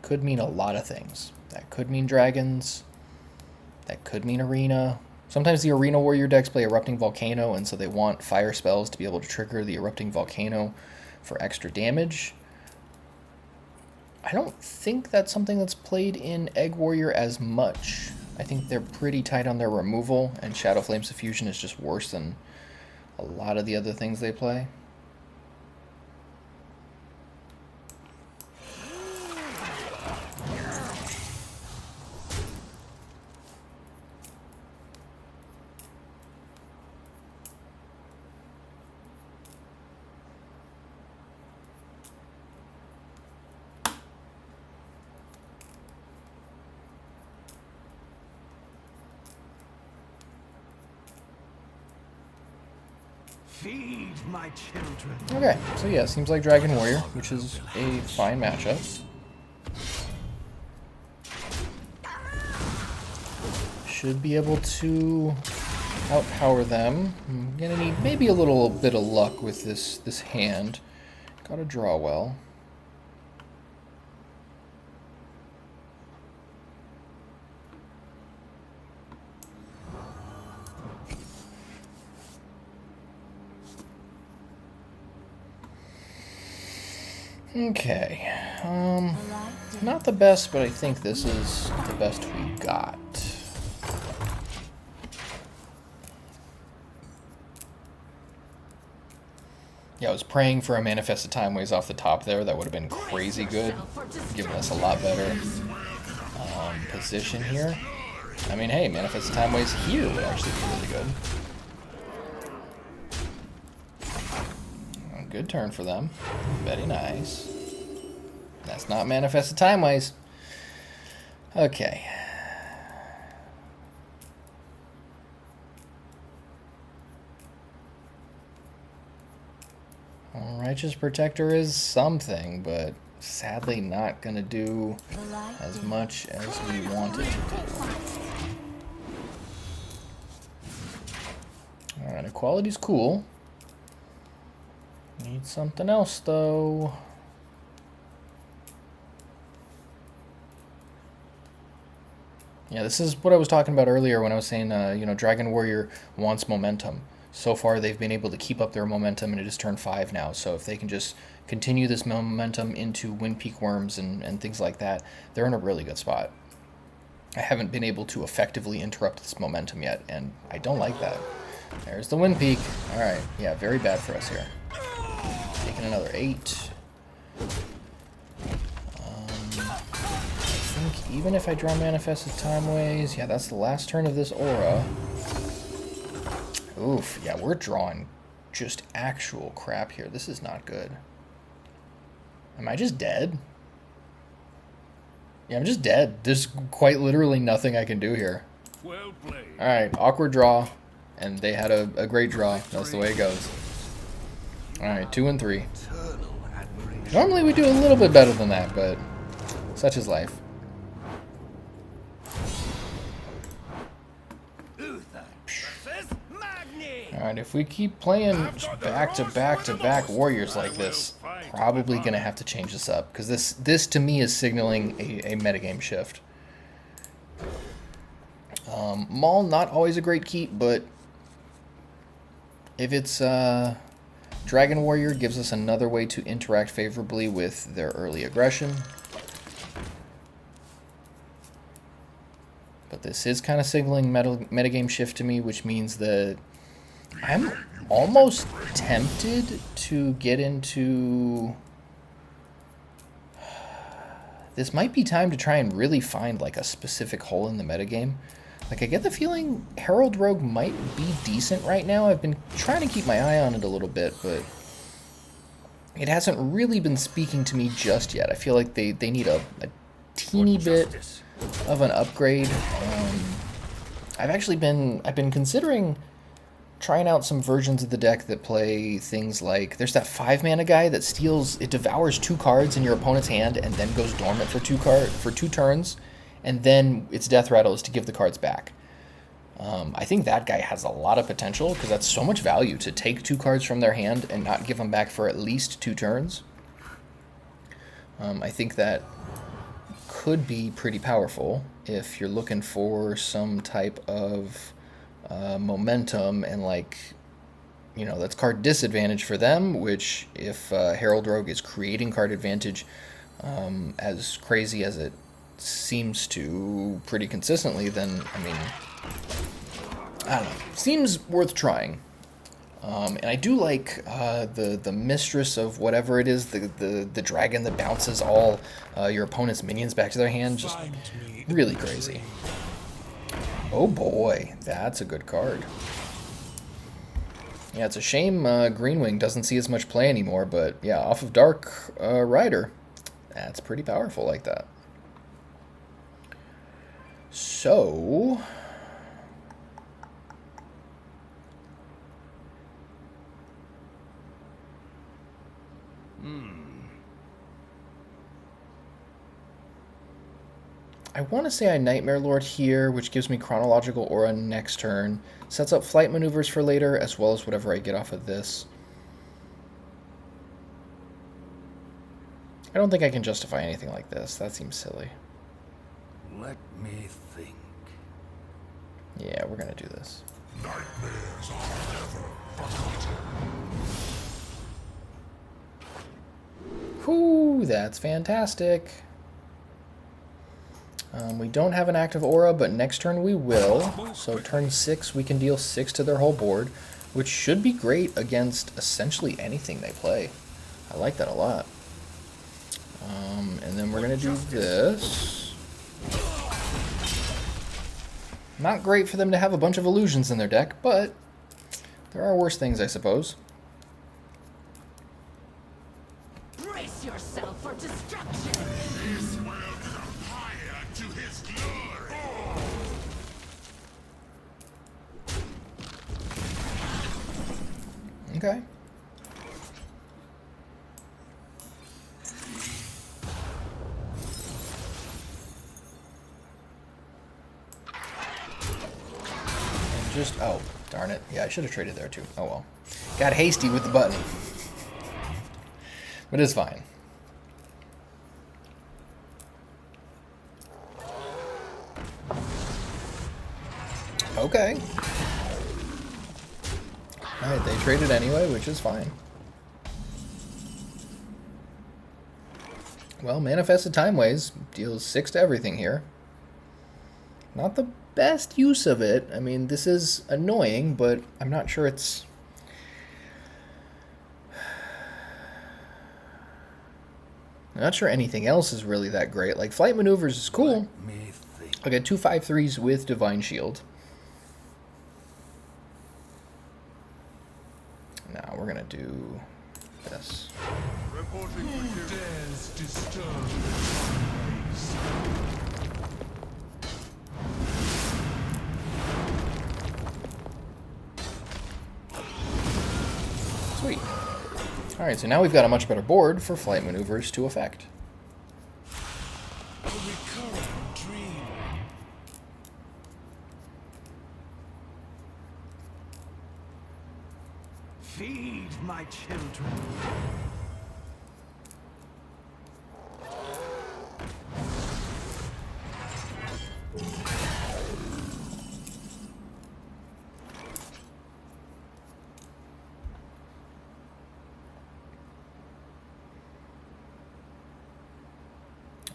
could mean a lot of things. That could mean dragons. That could mean arena. Sometimes the Arena Warrior decks play Erupting Volcano, and so they want fire spells to be able to trigger the Erupting Volcano for extra damage. I don't think that's something that's played in Egg Warrior as much. I think they're pretty tight on their removal, and Shadowflame Suffusion is just worse than a lot of the other things they play. Feed my children. Okay, so yeah, seems like Dragon Warrior, which is a fine matchup. Should be able to outpower them. I'm gonna need maybe a little bit of luck with this hand. Gotta draw well. Okay, not the best, but I think this is the best we got. Yeah, I was praying for a Manifested Timeways off the top there. That would have been crazy good, giving us a lot better position here. I mean, hey, Manifested Timeways here would actually be really good. Good turn for them. Very nice. That's not Manifested Timeways. Okay. Well, Righteous Protector is something, but sadly not going to do as much as we want it to do. Alright, Equality's cool. Need something else, though. Yeah, this is what I was talking about earlier when I was saying, you know, Dragon Warrior wants momentum. So far, they've been able to keep up their momentum, and it is turn 5 now. So if they can just continue this momentum into Wind Peak Worms and things like that, they're in a really good spot. I haven't been able to effectively interrupt this momentum yet, and I don't like that. There's the Wind Peak. All right, yeah, very bad for us here. Taking another 8. I think even if I draw Manifested Timeways, yeah, that's the last turn of this aura. Oof, yeah, we're drawing just actual crap here. This is not good. Am I just dead? Yeah, I'm just dead. There's quite literally nothing I can do here. Well played. Alright, awkward draw. And they had a great draw. That's the way it goes. Alright, 2 and 3. Normally we do a little bit better than that, but such is life. Uther versus Alright, if we keep playing back-to-back-to-back warriors like this, probably going to have to change this up, because this to me is signaling a metagame shift. Maul, not always a great keep, but if it's Dragon Warrior, gives us another way to interact favorably with their early aggression. But this is kind of signaling metagame shift to me, which means that I'm almost tempted to get into... This might be time to try and really find like a specific hole in the metagame. Like, I get the feeling Herald Rogue might be decent right now. I've been trying to keep my eye on it a little bit, but it hasn't really been speaking to me just yet. I feel like they need a teeny bit of an upgrade. I've been considering trying out some versions of the deck that play things like, there's that 5-mana guy that steals, it devours 2 cards in your opponent's hand and then goes dormant for 2 turns, and then its death rattle is to give the cards back. I think that guy has a lot of potential because that's so much value to take 2 cards from their hand and not give them back for at least 2 turns. I think that could be pretty powerful if you're looking for some type of momentum and, like, you know, that's card disadvantage for them, which if Herald Rogue is creating card advantage as crazy as it seems to pretty consistently, then, I mean, I don't know, seems worth trying. And I do like the mistress of whatever it is, the dragon that bounces all your opponent's minions back to their hand, just really crazy. Oh boy, that's a good card. Yeah, it's a shame Greenwing doesn't see as much play anymore, but yeah, off of Dark Rider, that's pretty powerful like that. So... I want to say I Nightmare Lord here, which gives me Chronological Aura next turn. Sets up flight maneuvers for later, as well as whatever I get off of this. I don't think I can justify anything like this. That seems silly. Let me think. Yeah, we're going to do this. Nightmares are never forgotten. Whew, that's fantastic. We don't have an active aura, but next turn we will. So turn 6, we can deal 6 to their whole board, which should be great against essentially anything they play. I like that a lot. And then we're going to do this. Not great for them to have a bunch of illusions in their deck, but there are worse things, I suppose. Brace yourself for destruction. This will conspire to his glory. Okay. Just, oh, darn it. Yeah, I should have traded there too. Oh well. Got hasty with the button. But it's fine. Okay. Alright, they traded anyway, which is fine. Well, Manifested Timeways deals 6 to everything here. Not the best use of it. I mean, this is annoying, but I'm not sure it's... I'm not sure anything else is really that great. Like, Flight Maneuvers is cool. I got 2 5/3s with Divine Shield. Now we're gonna do this. Who dares disturb the Timeways? Sweet. Alright, so now we've got a much better board for Flight Maneuvers to effect. A recurrent dream. Feed my children.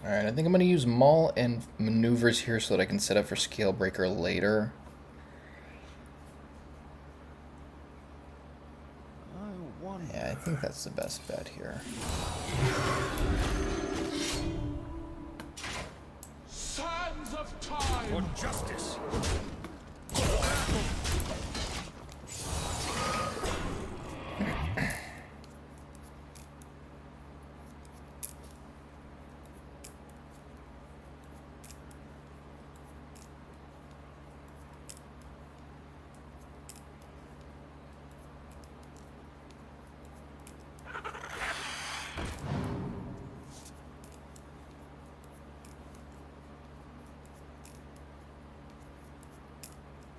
Alright, I think I'm going to use Maul and maneuvers here so that I can set up for Scalebreaker later. Yeah, I think that's the best bet here. Sands of time for justice.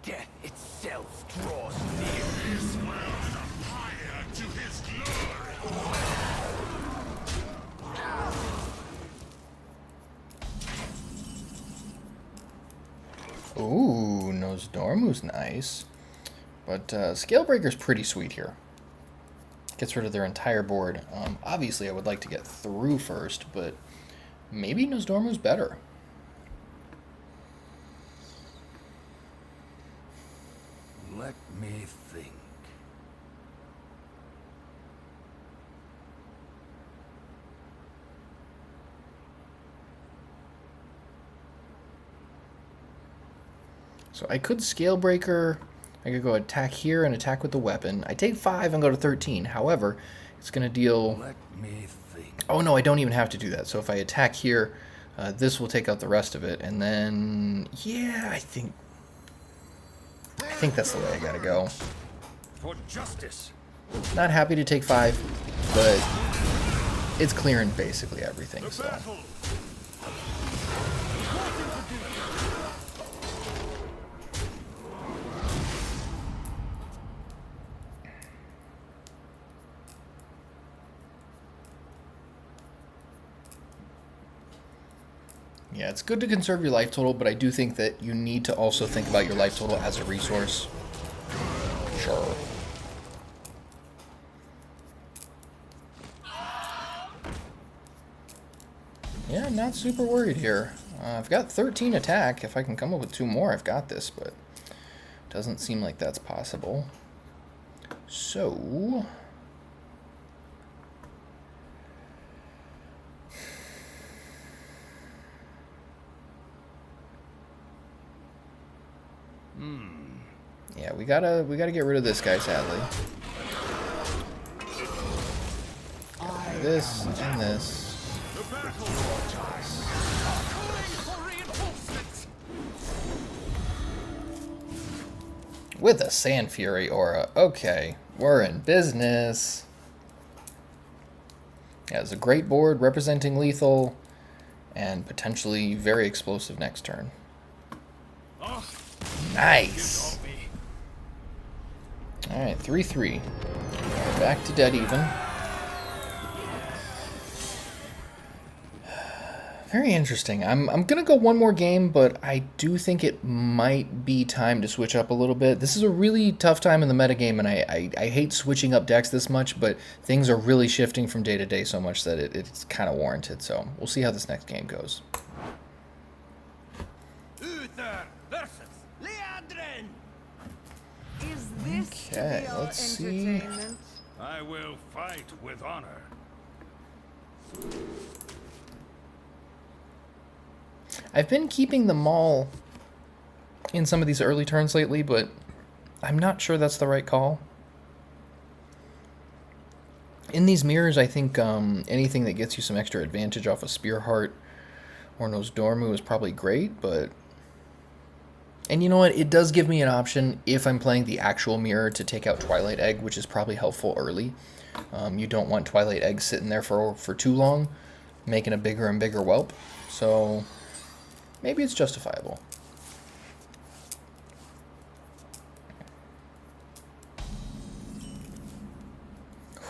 Death itself draws near. His world higher to his glory. Ooh, Nozdormu's nice. But Scalebreaker's pretty sweet here. Gets rid of their entire board. Obviously, I would like to get through first, but maybe Nozdormu's better. Let me think. So I could Scalebreaker. I could go attack here and attack with the weapon. I take 5 and go to 13. However, it's going to deal... Let me think. Oh no, I don't even have to do that. So if I attack here, this will take out the rest of it. And then... Yeah, I think that's the way I gotta go. For justice. Not happy to take 5, but it's clearing basically everything, so... Battle. Yeah, it's good to conserve your life total, but I do think that you need to also think about your life total as a resource. Sure. Yeah, I'm not super worried here. I've got 13 attack. If I can come up with 2 more, I've got this, but doesn't seem like that's possible. So... Yeah, we gotta get rid of this guy, sadly. This and this. With a Sandfury Aura. Okay, we're in business. Yeah, it's a great board representing lethal and potentially very explosive next turn. Nice. Alright, 3-3. Back to dead even. Very interesting. I'm going to go one more game, but I do think it might be time to switch up a little bit. This is a really tough time in the metagame, and I hate switching up decks this much, but things are really shifting from day to day so much that it's kind of warranted. So we'll see how this next game goes. Uther versus Leandrin. Is this Okay, your let's see. entertainment? I will fight with honor. I've been keeping the Maul in some of these early turns lately, but I'm not sure that's the right call. In these mirrors, I think anything that gets you some extra advantage off of Spearheart or Nozdormu is probably great, but... And you know what? It does give me an option if I'm playing the actual mirror to take out Twilight Egg, which is probably helpful early. You don't want Twilight Egg sitting there for too long, making a bigger and bigger whelp. So maybe it's justifiable.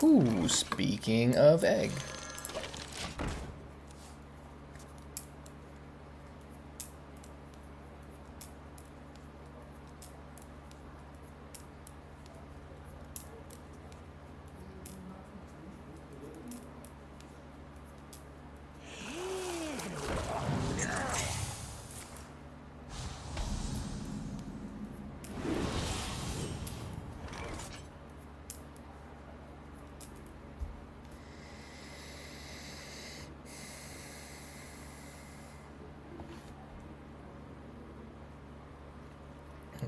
Ooh, speaking of egg.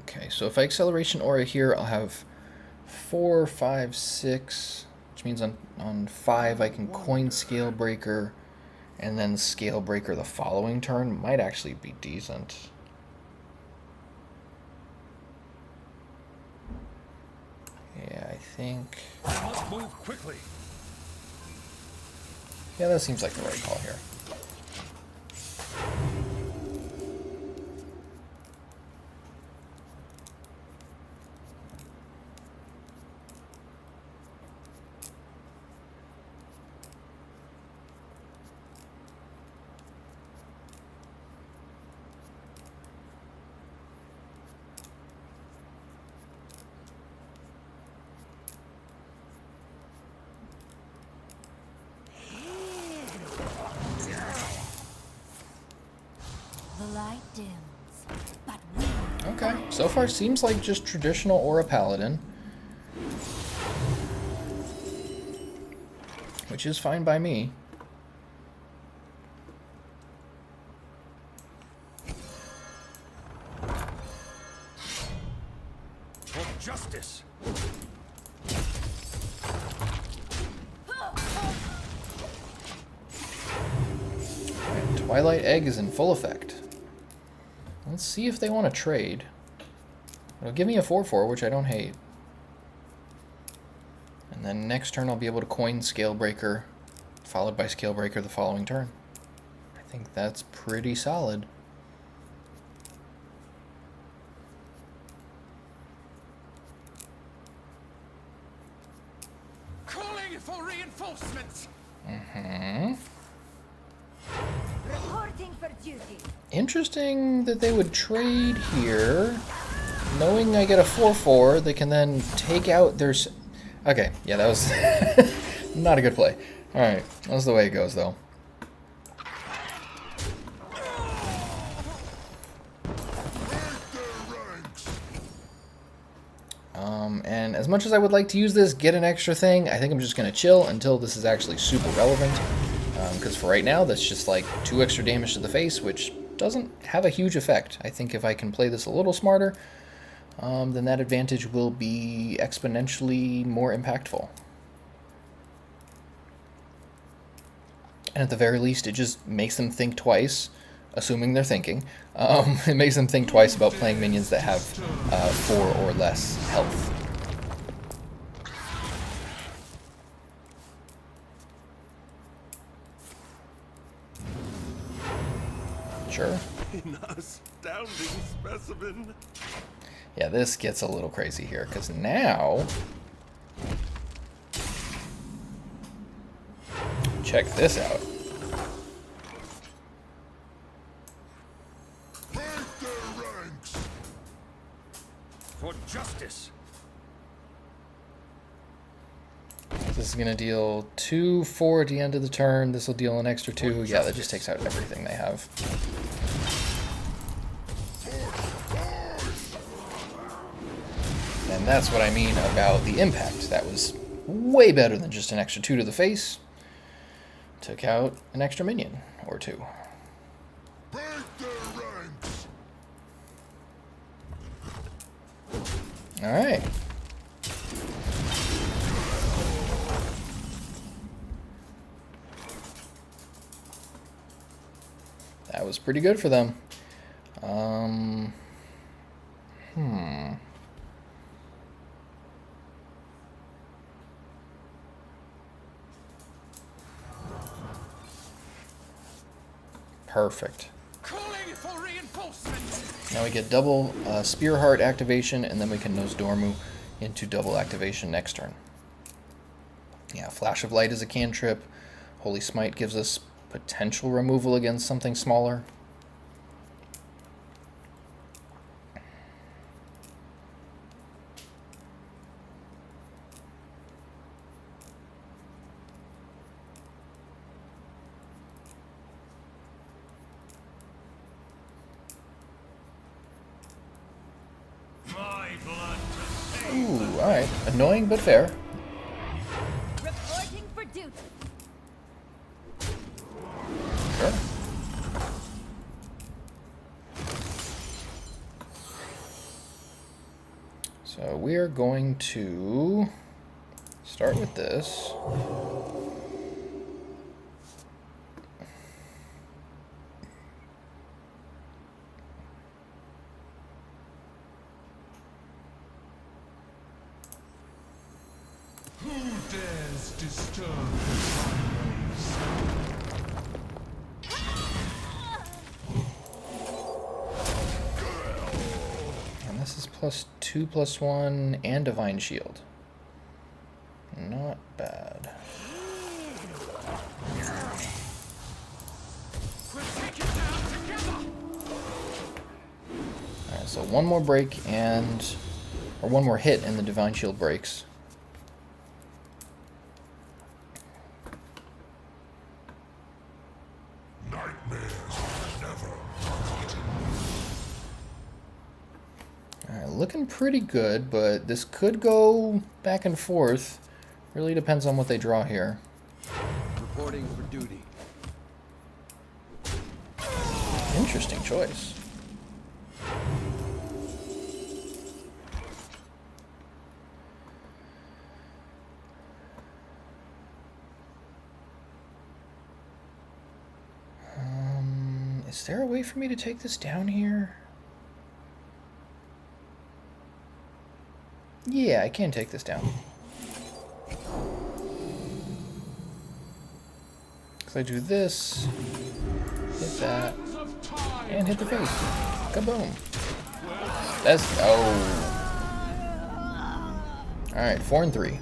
Okay, so if I Acceleration Aura here, I'll have 4, 5, 6, which means on 5 I can coin Scalebreaker, and then Scalebreaker the following turn might actually be decent. Yeah, I think... I must move quickly. Yeah, that seems like the right call here. The light dims, but we Okay, so far seems like just traditional Aura Paladin. Which is fine by me. For justice. Alright, Twilight Egg is in full effect. Let's see if they want to trade. It'll give me a 4/4, which I don't hate. And then next turn I'll be able to coin Scalebreaker, followed by Scalebreaker the following turn. I think that's pretty solid. Calling for reinforcements. reporting for duty. Interesting that they would trade here. Knowing I get a 4/4, they can then take out their... Okay, yeah, that was not a good play. Alright, that's the way it goes, though. And as much as I would like to use this, get an extra thing, I think I'm just going to chill until this is actually super relevant. Because for right now, that's just like 2 extra damage to the face, which doesn't have a huge effect. I think if I can play this a little smarter, then that advantage will be exponentially more impactful. And at the very least, it just makes them think twice, assuming they're thinking. It makes them think twice about playing minions that have 4 or less health. Sure. An astounding specimen. Yeah, this gets a little crazy here, because now... Check this out. For justice. This is going to deal 2, 4 at the end of the turn. This will deal an extra 2. Yeah, that just takes out everything they have. And that's what I mean about the impact. That was way better than just an extra 2 to the face. Took out an extra minion or 2. Alright. That was pretty good for them. Perfect. Calling for reinforcements. Now we get double Spearheart activation, and then we can Nozdormu into double activation next turn. Yeah, Flash of Light is a cantrip. Holy Smite gives us potential removal against something smaller. My blood to save. Ooh, alright. Annoying but fair. Reporting for duty. Sure. So we are going to start with this. Who dares disturb the Timeways? And this is +2/+1 and Divine Shield. Not bad. We'll take it down together. Alright, so one more break or one more hit and the Divine Shield breaks. Alright, looking pretty good, but this could go back and forth. Really depends on what they draw here. Reporting for duty. Interesting choice. Is there a way for me to take this down here? Yeah, I can take this down. So I do this, hit that, and hit the face. Kaboom. That's, oh. Alright, 4 and 3.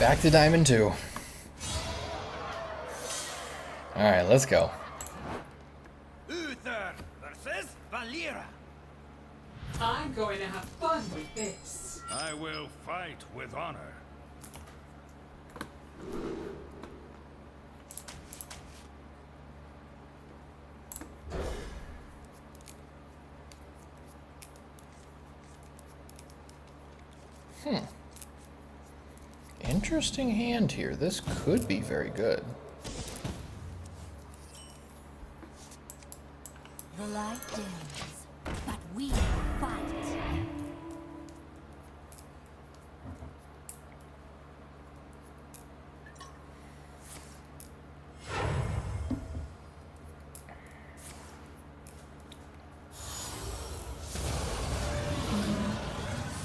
Back to Diamond 2. Alright, let's go. Uther versus Valera. I'm going to have fun with this. I will fight with honor. Interesting hand here. This could be very good. The light dims, but we fight.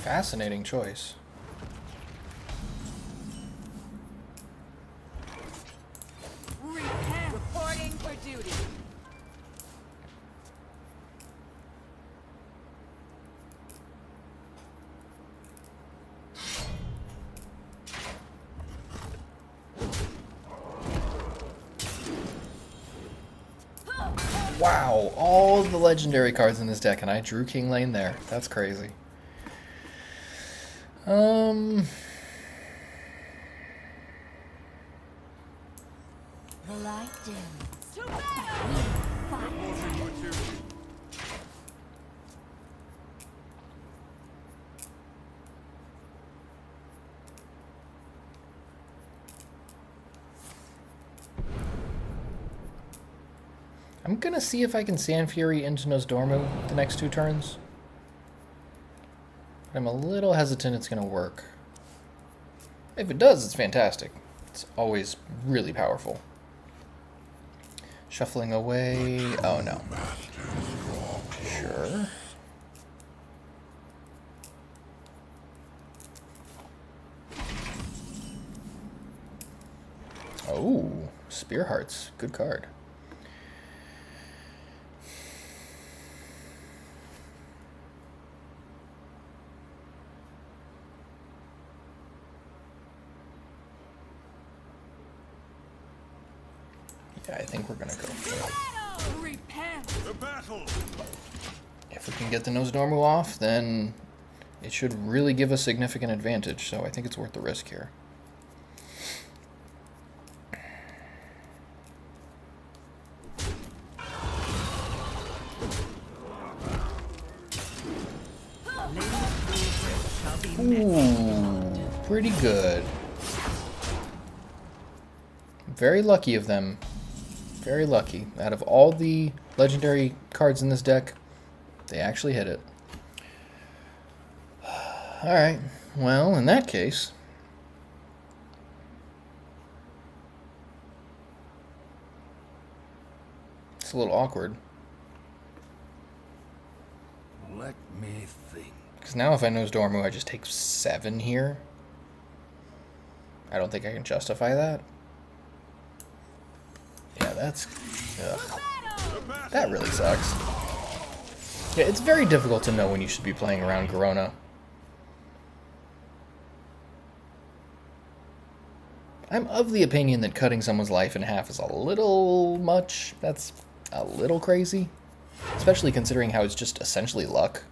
Fascinating choice. Reporting for duty. Wow, all the legendary cards in this deck, and I drew King Lane there. That's crazy. The light dims, but we fight. I'm gonna see if I can Sandfury into Nozdormu the next 2 turns. I'm a little hesitant it's gonna work. If it does, it's fantastic. It's always really powerful. Shuffling away. Oh no. Sure. Oh, Spearhearts. Good card. Yeah, I think we're gonna go. Repent. The battle! If we can get the Nozdormu off, then it should really give us significant advantage, so I think it's worth the risk here. Ooh, pretty good. Very lucky of them. Very lucky. Out of all the legendary cards in this deck, they actually hit it. Alright, well, in that case, it's a little awkward. Let me think. Because now if I Nozdormu, I just take 7 here. I don't think I can justify that. Yeah, that's... Ugh. That really sucks. Yeah, it's very difficult to know when you should be playing around Corona. I'm of the opinion that cutting someone's life in half is a little much. That's a little crazy. Especially considering how it's just essentially luck.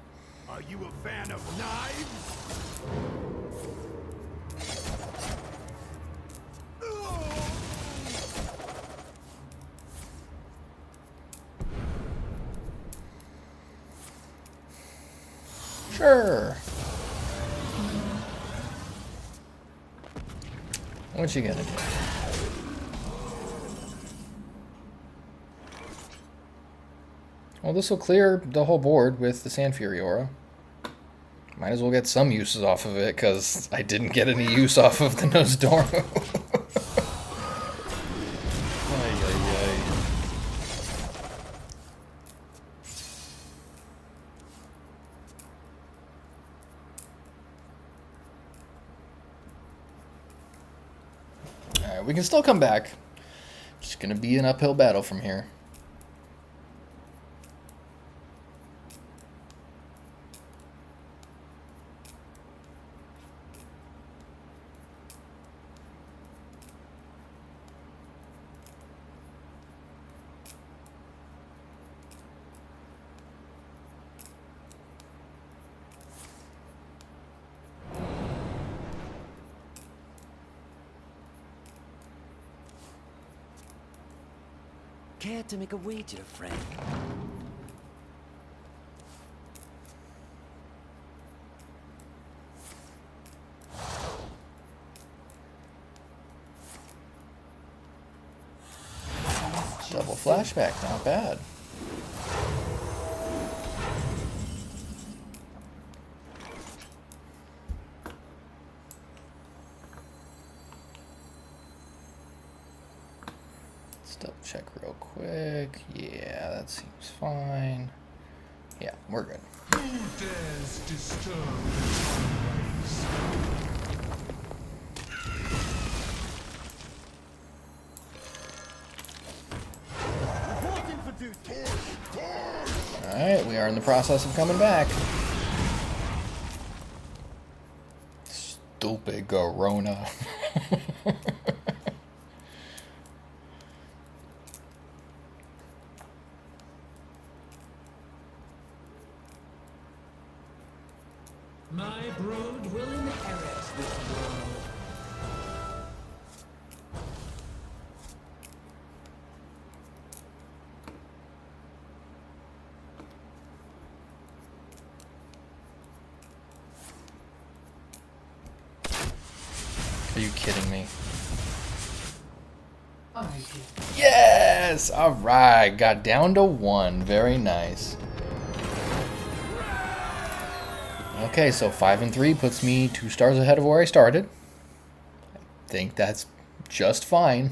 Are you a fan of knives? Sure. What you gonna do? Well, this will clear the whole board with the Sandfury Aura. Might as well get some uses off of it, because I didn't get any use off of the Nozdormu. Ay, ay, ay. Alright, we can still come back. Just gonna be an uphill battle from here. Care to make a wager, friend? Double flashback, not bad. Let's double check real quick. Yeah, that seems fine. Yeah, we're good. Who dares disturb the Timeways? Alright, we are in the process of coming back. Stupid Corona. My brood will inherit this world. Are you kidding me? I did. Yes! Alright, got down to 1. Very nice. Okay, so 5 and 3 puts me 2 stars ahead of where I started. I think that's just fine.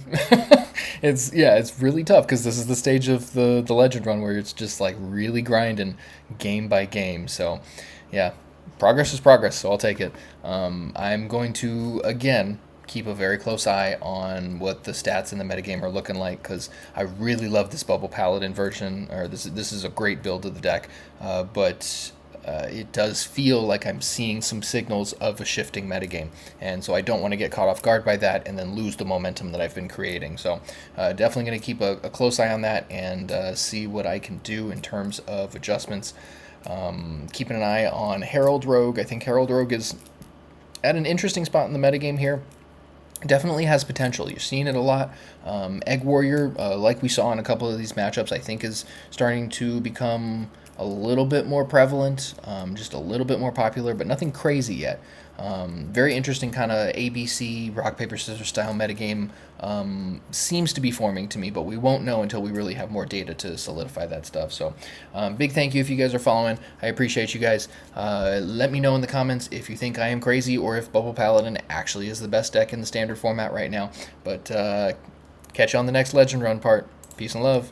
It's really tough because this is the stage of the legend run where it's just like really grinding game by game. So yeah, progress is progress, so I'll take it. I'm going to again keep a very close eye on what the stats in the metagame are looking like, because I really love this Bubble Paladin version, or this is a great build of the deck, but it does feel like I'm seeing some signals of a shifting metagame, and so I don't want to get caught off guard by that and then lose the momentum that I've been creating. So definitely going to keep a close eye on that and see what I can do in terms of adjustments. Keeping an eye on Herald Rogue. I think Herald Rogue is at an interesting spot in the metagame here. Definitely has potential. You're seeing it a lot. Egg Warrior, like we saw in a couple of these matchups, I think is starting to become a little bit more prevalent, just a little bit more popular, but nothing crazy yet. Very interesting kind of ABC, rock, paper, scissors style metagame seems to be forming to me, but we won't know until we really have more data to solidify that stuff. So big thank you if you guys are following. I appreciate you guys. Let me know in the comments if you think I am crazy or if Bubble Paladin actually is the best deck in the standard format right now. But catch you on the next Legend Run part. Peace and love.